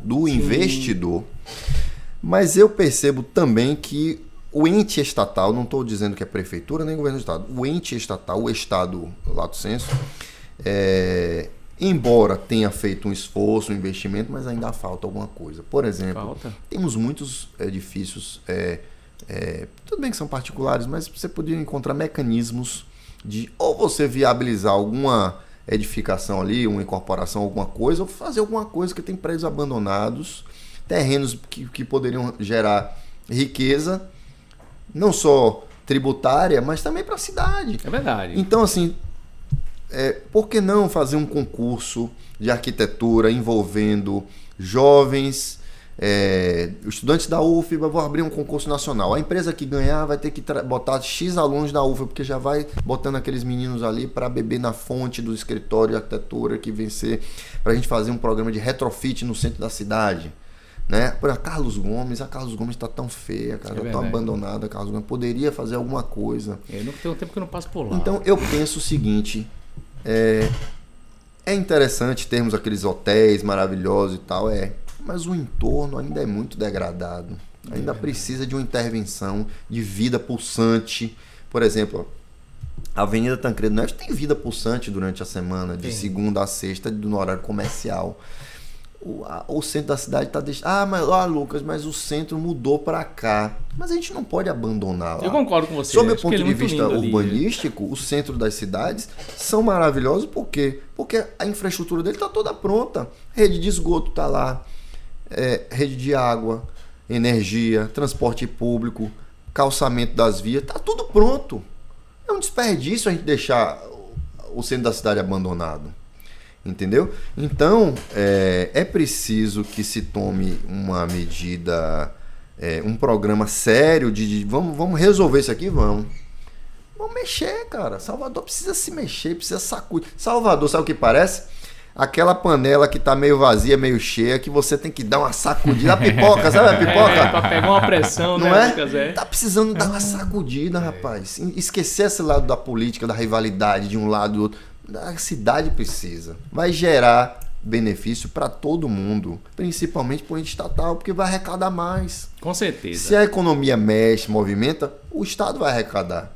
mas eu percebo também que o ente estatal, não estou dizendo que é prefeitura nem governo do estado, o ente estatal, o estado, lato sensu, embora tenha feito um esforço, um investimento, mas ainda falta alguma coisa. Por exemplo, temos muitos edifícios, tudo bem que são particulares, mas você poderia encontrar mecanismos de ou você viabilizar alguma edificação ali, uma incorporação, alguma coisa, ou fazer alguma coisa, que tem prédios abandonados, terrenos que poderiam gerar riqueza, não só tributária, mas também para a cidade. É verdade. Então, assim, por que não fazer um concurso de arquitetura envolvendo jovens, estudantes da UFBA? Vou abrir um concurso nacional. A empresa que ganhar vai ter que botar X alunos da UFBA, porque já vai botando aqueles meninos ali para beber na fonte do escritório de arquitetura que vencer, para a gente fazer um programa de retrofit no centro da cidade. Né? Por a Carlos Gomes está tão feia, cara, tão abandonada. Carlos Gomes poderia fazer alguma coisa. Não tem um tempo que eu não passo por lá. Então eu penso o seguinte: é interessante termos aqueles hotéis maravilhosos e tal, mas o entorno ainda é muito degradado. Ainda precisa de uma intervenção de vida pulsante. Por exemplo, a Avenida Tancredo Neves tem vida pulsante durante a semana, de segunda a sexta, no horário comercial. o centro da cidade está deixando. Mas Lucas, mas o centro mudou para cá. Mas a gente não pode abandonar lá. Eu concordo com você. Sob o ponto de vista urbanístico, o centro das cidades são maravilhosos. Por quê? Porque a infraestrutura dele está toda pronta. Rede de esgoto está lá, rede de água, energia, transporte público, calçamento das vias, está tudo pronto. É um desperdício a gente deixar o centro da cidade abandonado. Entendeu? Então, é preciso que se tome uma medida, um programa sério vamos resolver isso aqui, vamos mexer, cara. Salvador precisa se mexer, precisa sacudir. Salvador, sabe o que parece? Aquela panela que tá meio vazia, meio cheia, que você tem que dar uma sacudida. A pipoca, sabe a pipoca? Pra pegar uma pressão, não né, é? Tá precisando dar uma sacudida, rapaz. Esquecer esse lado da política, da rivalidade de um lado e do outro. A cidade precisa. Vai gerar benefício para todo mundo, principalmente para o ente estatal, porque vai arrecadar mais. Com certeza. Se a economia mexe, movimenta, o Estado vai arrecadar.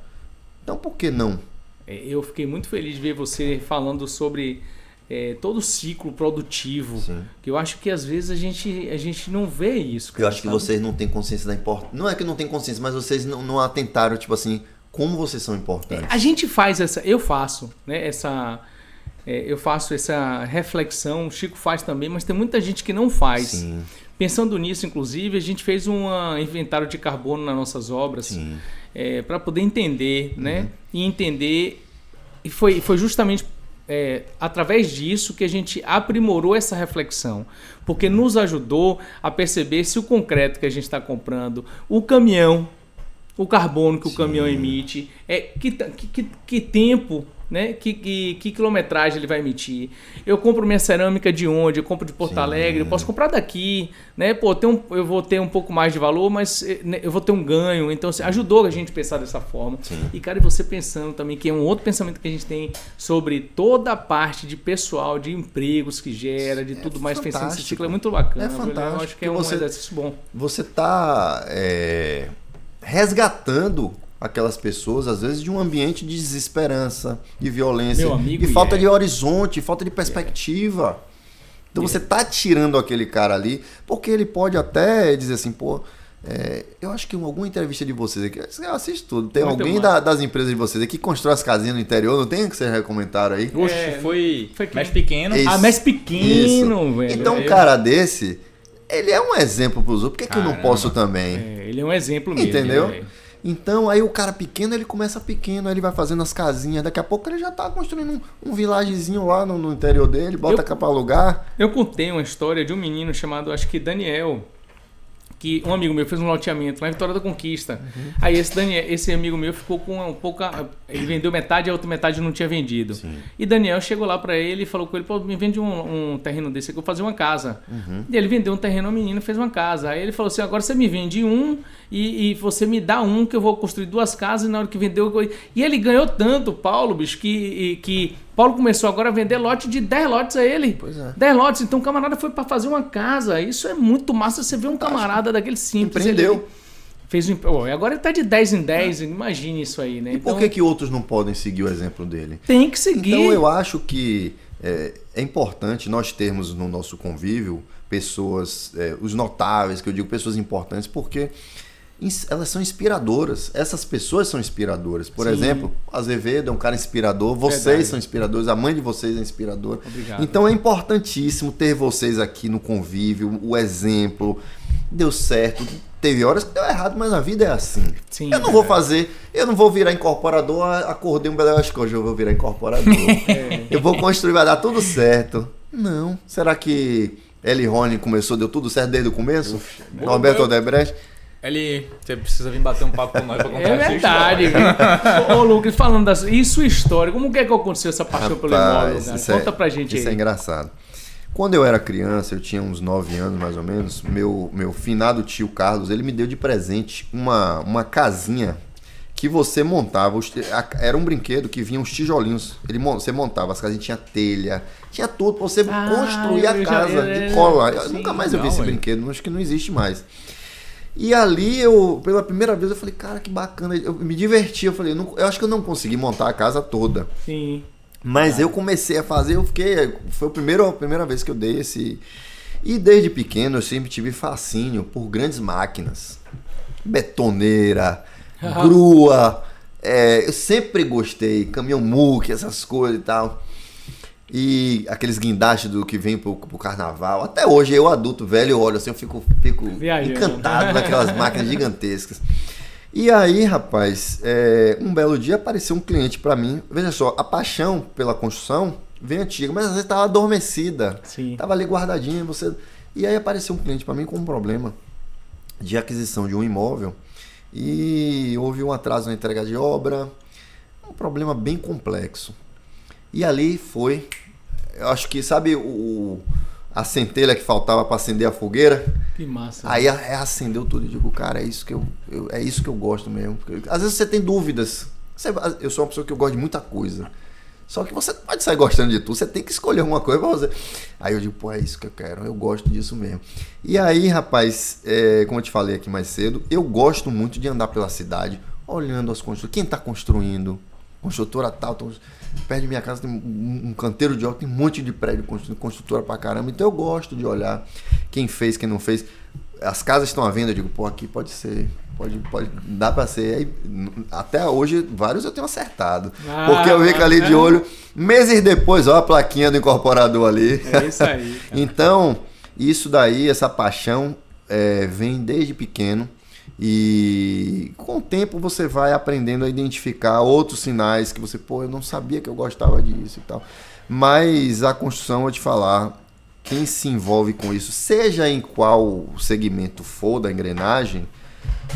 Então, por que não? Eu fiquei muito feliz de ver você falando sobre todo o ciclo produtivo. Sim. Que eu acho que às vezes a gente não vê isso. Eu acho que vocês não têm consciência da importância. Não é que não tem consciência, mas vocês não atentaram, tipo assim, como vocês são importantes. A gente faz eu faço essa reflexão, o Chico faz também, mas tem muita gente que não faz. Sim. Pensando nisso, inclusive, a gente fez um inventário de carbono nas nossas obras para poder entender, né? E entender, e foi justamente através disso que a gente aprimorou essa reflexão, porque nos ajudou a perceber se o concreto que a gente está comprando, o caminhão, o carbono que o caminhão emite, que tempo, né? Que quilometragem ele vai emitir. Eu compro minha cerâmica de onde? Eu compro de Porto Alegre, eu posso comprar daqui, né? Eu vou ter um pouco mais de valor, mas eu vou ter um ganho. Então, assim, ajudou a gente a pensar dessa forma. Sim. E, cara, e você pensando também, que é um outro pensamento que a gente tem sobre toda a parte de pessoal, de empregos que gera, de tudo mais, pensando nesse ciclo, é muito bacana. É fantástico. Eu acho que é um exercício bom. Você está resgatando aquelas pessoas, às vezes, de um ambiente de desesperança, de violência, de falta de horizonte, falta de perspectiva. Então você tá tirando aquele cara ali, porque ele pode até dizer assim, eu acho que em alguma entrevista de vocês aqui, eu assisto tudo, tem muito alguém das empresas de vocês aqui que constrói as casinhas no interior, não tem que vocês comentaram aí? Foi Mestre Pequeno. Mestre Pequeno, velho. Então um cara desse, ele é um exemplo pros outros, por que eu não posso também? Ele é um exemplo mesmo. Entendeu? Então, aí o cara pequeno, ele começa pequeno, aí ele vai fazendo as casinhas, daqui a pouco ele já tá construindo um vilagezinho lá no interior dele, bota cá pra alugar. Eu contei uma história de um menino chamado, acho que Daniel, que um amigo meu fez um loteamento lá em Vitória da Conquista. Aí esse amigo meu ficou com um pouco... Ele vendeu metade e a outra metade não tinha vendido. Sim. E Daniel chegou lá pra ele e falou com ele, me vende um terreno desse aqui, eu vou fazer uma casa. E ele vendeu um terreno ao menino e fez uma casa. Aí ele falou assim, agora você me vende e você me dá que eu vou construir 2 casas, e na hora que vendeu... E ele ganhou tanto, Paulo, bicho, que Paulo começou agora a vender lote de 10 lotes a ele. Pois é. 10 lotes. Então o camarada foi para fazer uma casa. Isso é muito massa. Você vê um camarada daquele simples. Empreendeu. Agora ele tá de 10 em 10. Imagine isso aí, né? E por que outros não podem seguir o exemplo dele? Tem que seguir. Então eu acho que é importante nós termos no nosso convívio pessoas, os notáveis, que eu digo pessoas importantes, porque elas são inspiradoras. Essas pessoas são inspiradoras. Por exemplo, Azevedo é um cara inspirador. Vocês são inspiradores. A mãe de vocês é inspiradora. Obrigado. Então é importantíssimo ter vocês aqui no convívio. O exemplo. Deu certo. Teve horas que deu errado, mas a vida é assim. Sim, eu não vou fazer. Eu não vou virar incorporador. Acordei um belo, acho que hoje eu vou virar incorporador. Eu vou construir, vai dar tudo certo. Não. Será que Eli Rony começou, deu tudo certo desde o começo? Norberto Odebrecht? Você precisa vir bater um papo com nós pra contar essa história. É verdade. Ô, Lucas, falando e sua história, como que aconteceu essa paixão pelo imóvel? Conta pra gente aí. Isso é engraçado. Quando eu era criança, eu tinha uns 9 anos mais ou menos, meu finado tio Carlos, ele me deu de presente uma casinha que você montava. Era um brinquedo que vinha uns tijolinhos. Você montava, as casinhas tinha telha, tinha tudo pra você construir a casa de cola. Nunca mais eu vi esse brinquedo, acho que não existe mais. E ali, pela primeira vez, eu falei, cara, que bacana. Eu me diverti, eu falei, eu acho que eu não consegui montar a casa toda. Sim. Mas eu comecei a fazer, foi a primeira vez que eu dei E desde pequeno eu sempre tive fascínio por grandes máquinas. Betoneira, grua, eu sempre gostei, caminhão muque, essas coisas e tal. E aqueles guindastes do que vem pro carnaval. Até hoje, eu adulto, velho, eu olho assim, eu fico encantado naquelas máquinas gigantescas. E aí, rapaz, um belo dia apareceu um cliente pra mim. Veja só, a paixão pela construção vem antiga, mas às vezes estava adormecida. Sim. Tava ali guardadinha. E aí apareceu um cliente pra mim com um problema de aquisição de um imóvel. E houve um atraso na entrega de obra. Um problema bem complexo. E ali foi, eu acho que, sabe a centelha que faltava para acender a fogueira? Que massa. Aí acendeu tudo e digo, cara, é isso que eu gosto mesmo. Porque, às vezes você tem dúvidas. Eu sou uma pessoa que eu gosto de muita coisa. Só que você não pode sair gostando de tudo, você tem que escolher alguma coisa pra você. Aí eu digo, pô, é isso que eu quero, eu gosto disso mesmo. E aí, rapaz, como eu te falei aqui mais cedo, eu gosto muito de andar pela cidade, olhando as construções. Quem tá construindo? Construtora tal, perto de minha casa tem um canteiro de obra, tem um monte de prédio construtora pra caramba, então eu gosto de olhar quem fez, quem não fez. As casas estão à venda, eu digo, pô, aqui pode ser, pode dá pra ser. Aí, até hoje, vários eu tenho acertado, porque eu fico ali de olho, meses depois, ó, a plaquinha do incorporador ali. É isso aí, cara. Então, isso daí, essa paixão vem desde pequeno. E com o tempo você vai aprendendo a identificar outros sinais que você, pô, eu não sabia que eu gostava disso e tal. Mas a construção, eu vou te falar, quem se envolve com isso, seja em qual segmento for da engrenagem,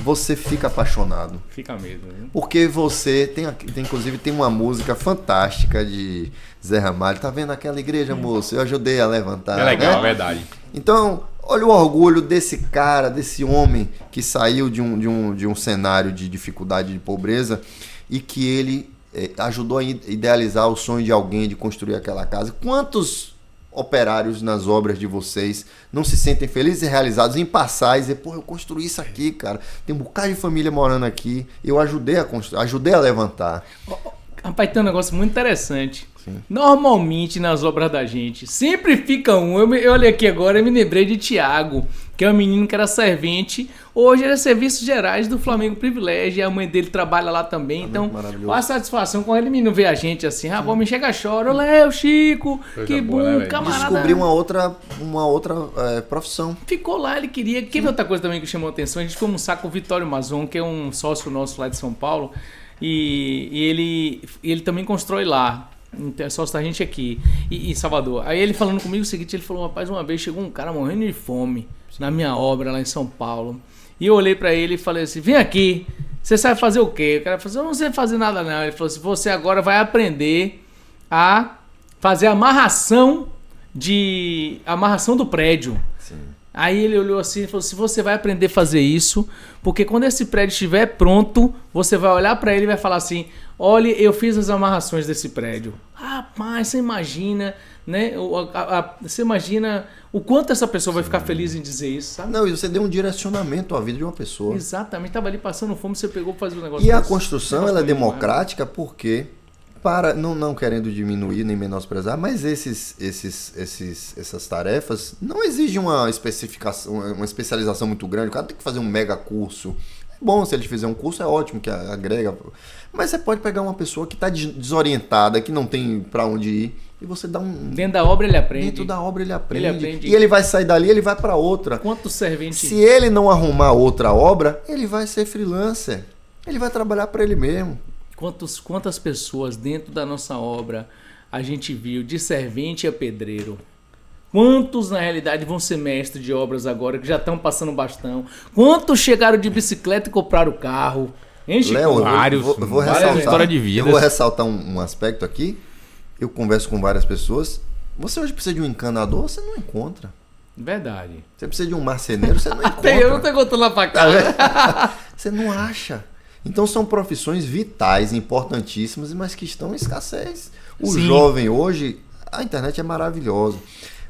você fica apaixonado. Fica mesmo, viu? Porque você inclusive tem uma música fantástica de Zé Ramalho. Tá vendo aquela igreja, moço? Eu ajudei a levantar. É legal, né? é verdade. Então, olha o orgulho desse cara, desse homem que saiu de um cenário de dificuldade, de pobreza, e que ele ajudou a idealizar o sonho de alguém de construir aquela casa. Quantos operários nas obras de vocês não se sentem felizes e realizados em passar e dizer, pô, eu construí isso aqui, cara. Tem um bocado de família morando aqui, eu ajudei a construir, ajudei a levantar. Rapaz, tem um negócio muito interessante. Sim. Normalmente nas obras da gente sempre fica um. Eu olhei aqui agora e me lembrei de Tiago, que é um menino que era servente. Hoje ele é serviços gerais do Flamengo Privilégio. E a mãe dele trabalha lá também. Então, olha a satisfação quando ele menino vê a gente assim. Rapaz, me chega, chora. Ô, Léo, Chico, Coisa que boa, bom, né, velho? camarada. Descobrir uma outra profissão. Ficou lá, ele queria. Quer ver outra coisa também que chamou a atenção? A gente foi almoçar com o Vitório Mazon, que é um sócio nosso lá de São Paulo. E ele também constrói lá. Então, é sócio da gente aqui em Salvador. Aí ele falando comigo o seguinte, ele falou, rapaz, uma vez chegou um cara morrendo de fome na minha obra lá em São Paulo. E eu olhei pra ele e falei assim, vem aqui, você sabe fazer o quê? O cara falou assim, eu não sei fazer nada não. Ele falou assim, você agora vai aprender a fazer a amarração do prédio. Sim. Aí ele olhou assim e falou assim, você vai aprender a fazer isso, porque quando esse prédio estiver pronto, você vai olhar pra ele e vai falar assim, olha, eu fiz as amarrações desse prédio. Rapaz, você imagina, né? Você imagina o quanto essa pessoa vai ficar feliz em dizer isso, sabe? Não, e você deu um direcionamento à vida de uma pessoa. Exatamente, tava ali passando fome, você pegou pra fazer o negócio. E a desse. construção, ela é democrática porque, não querendo diminuir nem menosprezar, mas essas tarefas não exigem uma especificação, uma especialização muito grande. O cara tem que fazer um mega curso. É bom se ele fizer um curso, é ótimo, que agrega. Mas você pode pegar uma pessoa que está desorientada, que não tem para onde ir, e você dá um... Dentro da obra ele aprende. Dentro da obra ele aprende. Ele aprende. E ele vai sair dali, ele vai para outra. Quantos serventes... Se ele não arrumar outra obra, ele vai ser freelancer. Ele vai trabalhar para ele mesmo. Quantas pessoas dentro da nossa obra a gente viu de servente a pedreiro? Quantos na realidade vão ser mestres de obras agora que já estão passando bastão? Quantos chegaram de bicicleta e compraram o carro? Hein, Chico? Léo, Vários, eu vou várias ressaltar, histórias de vida. Eu vou ressaltar um aspecto aqui. Eu converso com várias pessoas. Você hoje precisa de um encanador, você não encontra. Verdade. Você precisa de um marceneiro, você não encontra. Até eu não tô contando lá pra cá. Você não acha. Então são profissões vitais, importantíssimas, mas que estão em escassez. O Sim. jovem hoje, a internet é maravilhosa,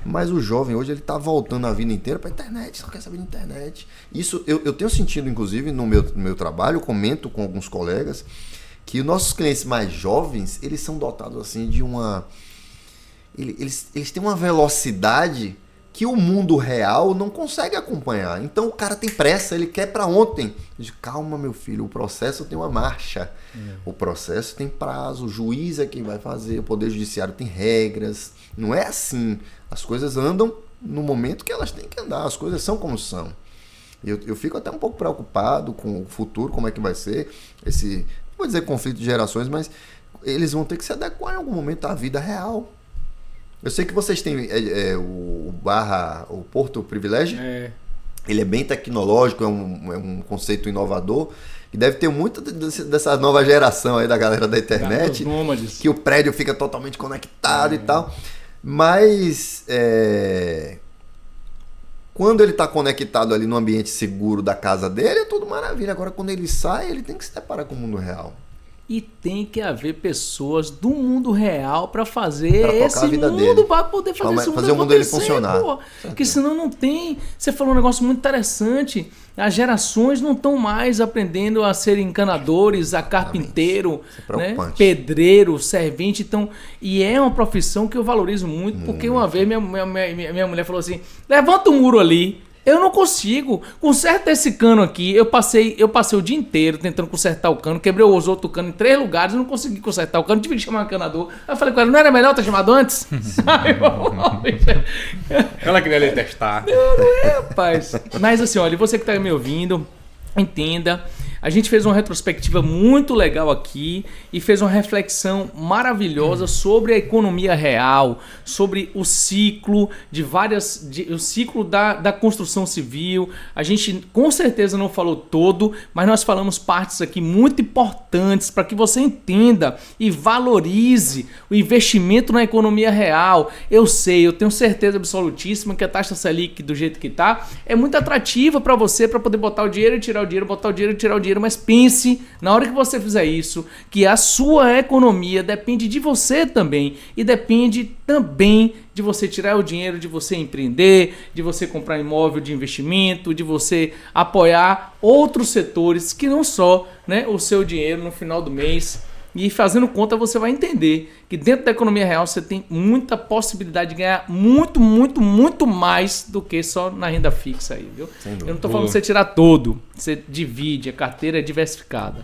mas o jovem hoje ele está voltando a vida inteira para a internet, só quer saber de internet. Isso eu tenho sentido, inclusive, no meu trabalho, eu comento com alguns colegas, que os nossos clientes mais jovens, eles são dotados assim de uma... Eles têm uma velocidade que o mundo real não consegue acompanhar. Então o cara tem pressa, ele quer para ontem. Diz, calma, meu filho, o processo tem uma marcha. O processo tem prazo, o juiz é quem vai fazer, o Poder Judiciário tem regras. Não é assim. As coisas andam no momento que elas têm que andar, as coisas são como são. Eu fico até um pouco preocupado com o futuro, como é que vai ser esse, não vou dizer conflito de gerações, mas eles vão ter que se adequar em algum momento à vida real. Eu sei que vocês têm o Porto Privilégio. Ele é bem tecnológico, é um conceito inovador. E deve ter muito dessa nova geração aí da galera da internet. Que o prédio fica totalmente conectado e tal. Mas quando ele está conectado ali no ambiente seguro da casa dele, é tudo maravilha. Agora, quando ele sai, ele tem que se deparar com o mundo real. E tem que haver pessoas do mundo real para fazer esse mundo, para poder fazer o mundo dele funcionar. Porque senão não tem. Você falou um negócio muito interessante. As gerações não estão mais aprendendo a ser encanadores, a carpinteiro, né? Pedreiro, servente. Então, e é uma profissão que eu valorizo muito, porque uma vez minha mulher falou assim: levanta o muro ali. Eu não consigo. Conserta esse cano aqui. Eu passei o dia inteiro tentando consertar o cano. Quebrei os outros canos em 3 lugares. Eu não consegui consertar o cano. Tive que chamar um encanador. Aí eu falei com ela, não era melhor ter chamado antes? Ela queria lhe testar. Não é, rapaz. Mas assim, olha, você que está me ouvindo, entenda. A gente fez uma retrospectiva muito legal aqui e fez uma reflexão maravilhosa sobre a economia real, sobre o ciclo o ciclo da construção civil. A gente com certeza não falou todo, mas nós falamos partes aqui muito importantes para que você entenda e valorize o investimento na economia real. Eu tenho certeza absolutíssima que a taxa Selic do jeito que está é muito atrativa para você, para poder botar o dinheiro e tirar o dinheiro, botar o dinheiro e tirar o dinheiro. Mas pense, na hora que você fizer isso, que a sua economia depende de você também. E depende também de você tirar o dinheiro, de você empreender, de você comprar imóvel de investimento, de você apoiar outros setores que não só, né, o seu dinheiro no final do mês. E fazendo conta você vai entender que dentro da economia real você tem muita possibilidade de ganhar muito, muito, muito mais do que só na renda fixa aí, viu? Eu não estou falando de você tirar todo, você divide, a carteira é diversificada.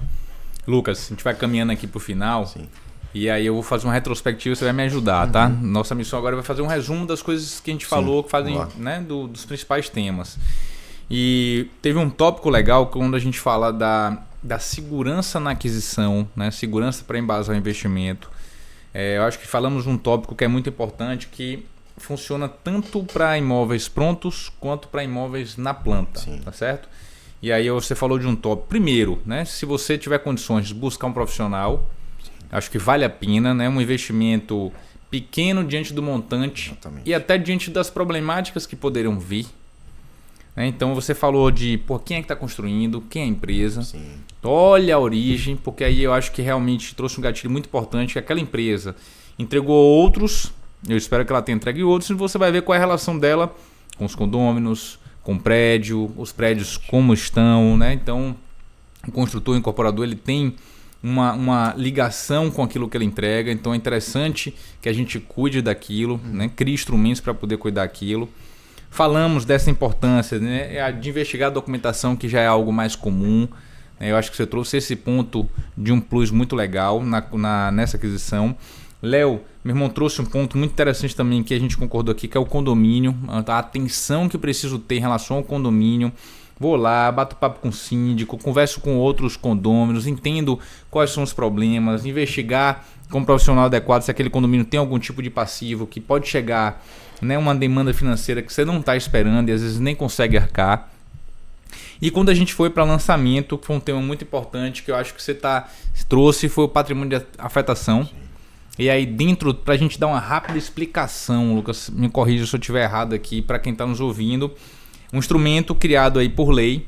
Lucas, a gente vai caminhando aqui para o final. Sim. E aí eu vou fazer uma retrospectiva, você vai me ajudar, tá? Nossa missão agora vai fazer um resumo das coisas que a gente falou, que fazem, né, dos principais temas. E teve um tópico legal quando a gente fala da segurança na aquisição, né? Segurança para embasar o investimento. Eu acho que falamos de um tópico que é muito importante, que funciona tanto para imóveis prontos quanto para imóveis na planta, tá certo? E aí você falou de um tópico. Primeiro, né? Se você tiver condições de buscar um profissional, acho que vale a pena, né? Um investimento pequeno diante do montante. Exatamente. E até diante das problemáticas que poderiam vir. Então você falou de quem é que está construindo, quem é a empresa. Sim. Olha a origem, porque aí eu acho que realmente trouxe um gatilho muito importante, que aquela empresa entregou outros, eu espero que ela tenha entregue outros, e você vai ver qual é a relação dela com os condôminos, com o prédio, os prédios como estão, né? Então o construtor, o incorporador, ele tem uma ligação com aquilo que ele entrega, então é interessante que a gente cuide daquilo, né? Crie instrumentos para poder cuidar daquilo. Falamos dessa importância, né, de investigar a documentação, que já é algo mais comum. Eu acho que você trouxe esse ponto de um plus muito legal nessa aquisição. Léo, meu irmão, trouxe um ponto muito interessante também que a gente concordou aqui, que é o condomínio, a atenção que eu preciso ter em relação ao condomínio. Vou lá, bato papo com o síndico, converso com outros condôminos, entendo quais são os problemas, investigar com um profissional adequado se aquele condomínio tem algum tipo de passivo que pode chegar, né, uma demanda financeira que você não está esperando e às vezes nem consegue arcar. E quando a gente foi para lançamento, que foi um tema muito importante que eu acho que você trouxe, foi o patrimônio de afetação. Sim. E aí dentro, para a gente dar uma rápida explicação, Lucas, me corrija se eu estiver errado aqui, para quem está nos ouvindo, um instrumento criado aí por lei,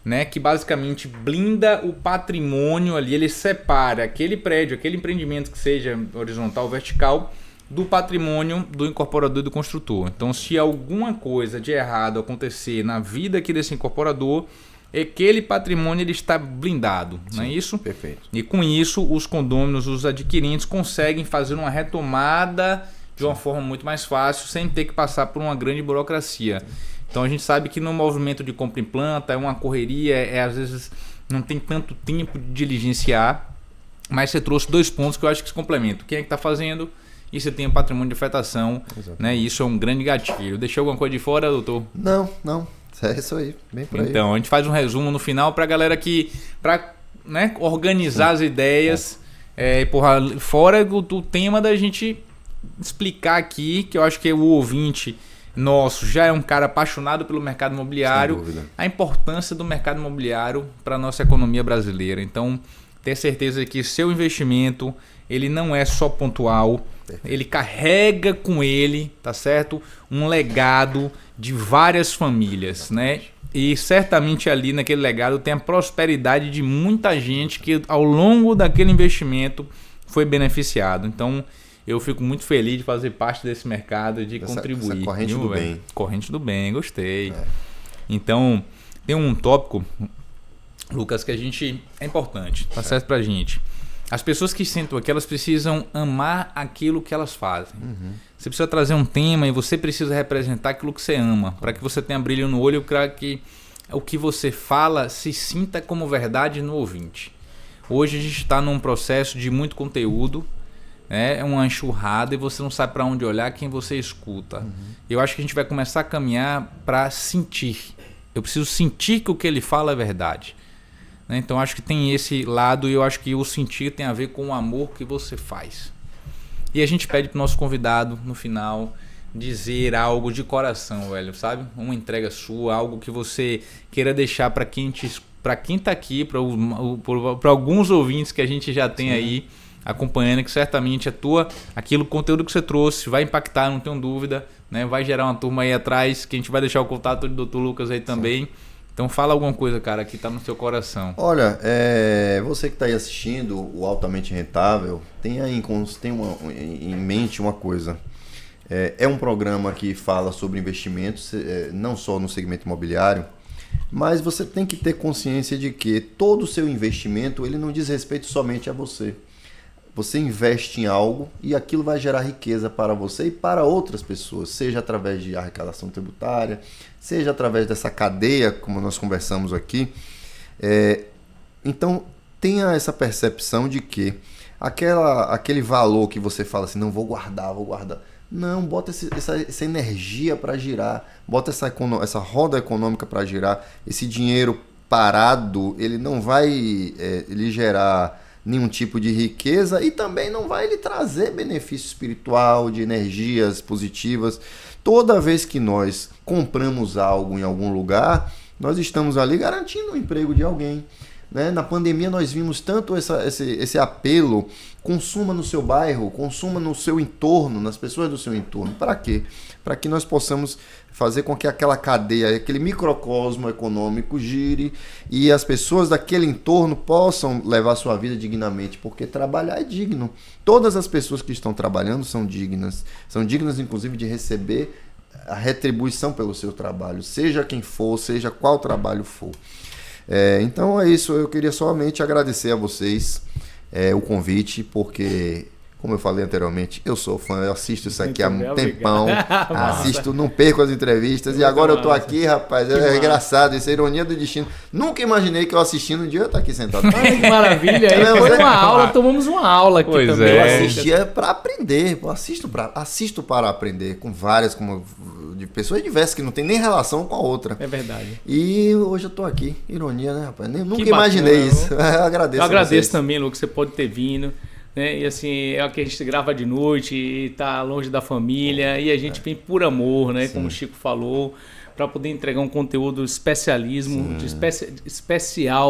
né, que basicamente blinda o patrimônio ali, ele separa aquele prédio, aquele empreendimento que seja horizontal ou vertical, do patrimônio do incorporador e do construtor. Então, se alguma coisa de errado acontecer na vida aqui desse incorporador, aquele patrimônio ele está blindado, não é isso? Perfeito. E com isso, os condôminos, os adquirentes conseguem fazer uma retomada de uma forma muito mais fácil, sem ter que passar por uma grande burocracia. Então a gente sabe que no movimento de compra em planta é uma correria, às vezes não tem tanto tempo de diligenciar, mas você trouxe 2 pontos que eu acho que se complementam. Quem é que está fazendo e você tem o patrimônio de afetação, né? E isso é um grande gatilho. Deixou alguma coisa de fora, doutor? Não. É isso aí, bem por aí. Então, a gente faz um resumo no final para a galera para, né, organizar as ideias. Fora do tema da gente explicar aqui, que eu acho que o ouvinte nosso já é um cara apaixonado pelo mercado imobiliário, a importância do mercado imobiliário para a nossa economia brasileira. Então, ter certeza que seu investimento ele não é só pontual, ele carrega com ele, tá certo? Um legado de várias famílias, né? E certamente ali naquele legado tem a prosperidade de muita gente que ao longo daquele investimento foi beneficiado. Então eu fico muito feliz de fazer parte desse mercado, de contribuir. Essa corrente do bem. Corrente do bem, gostei. Então tem um tópico, Lucas, que é importante, tá certo pra gente. As pessoas que sentam aqui, elas precisam amar aquilo que elas fazem. Você precisa trazer um tema e você precisa representar aquilo que você ama, para que você tenha brilho no olho, para que o que você fala se sinta como verdade no ouvinte. Hoje a gente está num processo de muito conteúdo, é uma enxurrada e você não sabe para onde olhar, quem você escuta. Eu acho que a gente vai começar a caminhar para sentir. Eu preciso sentir que o que ele fala é verdade. Então acho que tem esse lado e eu acho que o sentir tem a ver com o amor que você faz. E a gente pede para o nosso convidado no final dizer algo de coração, velho, sabe? Uma entrega sua, algo que você queira deixar para quem está aqui, para alguns ouvintes que a gente já tem aí acompanhando, que certamente o conteúdo que você trouxe vai impactar, não tenho dúvida, né? Vai gerar uma turma aí atrás, que a gente vai deixar o contato do Dr. Lucas aí também. Então fala alguma coisa, cara, que está no seu coração. Olha, você que está aí assistindo o Altamente Rentável, tenha em mente uma coisa. É um programa que fala sobre investimentos, não só no segmento imobiliário, mas você tem que ter consciência de que todo o seu investimento ele não diz respeito somente a você. Você investe em algo e aquilo vai gerar riqueza para você e para outras pessoas, seja através de arrecadação tributária, seja através dessa cadeia, como nós conversamos aqui. Então, tenha essa percepção de que aquele valor que você fala assim, não, vou guardar. Não, bota essa energia para girar, bota essa roda econômica para girar. Esse dinheiro parado, ele não vai lhe gerar nenhum tipo de riqueza e também não vai lhe trazer benefício espiritual, de energias positivas. Toda vez que nós compramos algo em algum lugar, nós estamos ali garantindo o emprego de alguém. Né? Na pandemia nós vimos tanto esse apelo, consuma no seu bairro, consuma no seu entorno, nas pessoas do seu entorno. Para quê? Para que nós possamos fazer com que aquela cadeia, aquele microcosmo econômico gire e as pessoas daquele entorno possam levar sua vida dignamente, porque trabalhar é digno. Todas as pessoas que estão trabalhando são dignas inclusive de receber a retribuição pelo seu trabalho, seja quem for, seja qual trabalho for. Então é isso, eu queria somente agradecer a vocês o convite, porque, como eu falei anteriormente, eu sou fã, eu assisto isso aqui há um tempão, assisto, não perco as entrevistas, e agora eu tô aqui, rapaz, engraçado, isso é ironia do destino. Nunca imaginei que eu assistindo um dia eu estar aqui sentado. Que maravilha, foi uma aula, tomamos uma aula aqui também. Eu assistia para aprender, eu assisto para aprender, com várias, de pessoas diversas que não tem nem relação com a outra. É verdade. E hoje eu tô aqui, ironia, né, rapaz? Nunca imaginei isso. Eu agradeço também, Lucas, você pode ter vindo. Né? E assim, é o que a gente grava de noite e tá longe da família e a gente vem por amor, né? Sim. Como o Chico falou, para poder entregar um conteúdo especial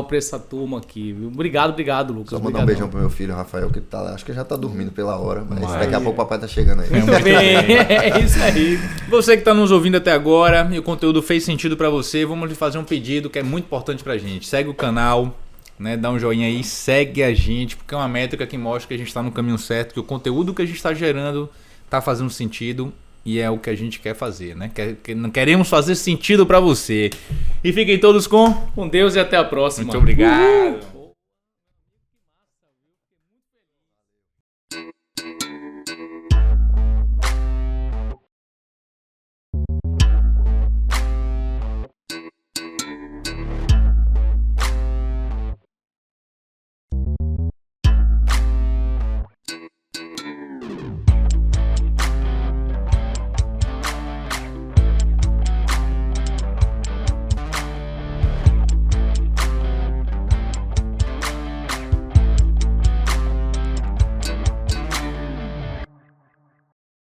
para essa turma aqui. Viu? Obrigado, Lucas. Só mandar um beijão pro meu filho, Rafael, que tá lá. Acho que já tá dormindo pela hora, mas daqui a pouco o papai tá chegando aí. É isso aí. Você que tá nos ouvindo até agora e o conteúdo fez sentido para você, vamos lhe fazer um pedido que é muito importante pra gente. Segue o canal. Né, dá um joinha aí, segue a gente, porque é uma métrica que mostra que a gente está no caminho certo, que o conteúdo que a gente está gerando está fazendo sentido e é o que a gente quer fazer, né? Queremos fazer sentido para você. E fiquem todos com Deus e até a próxima. Muito obrigado.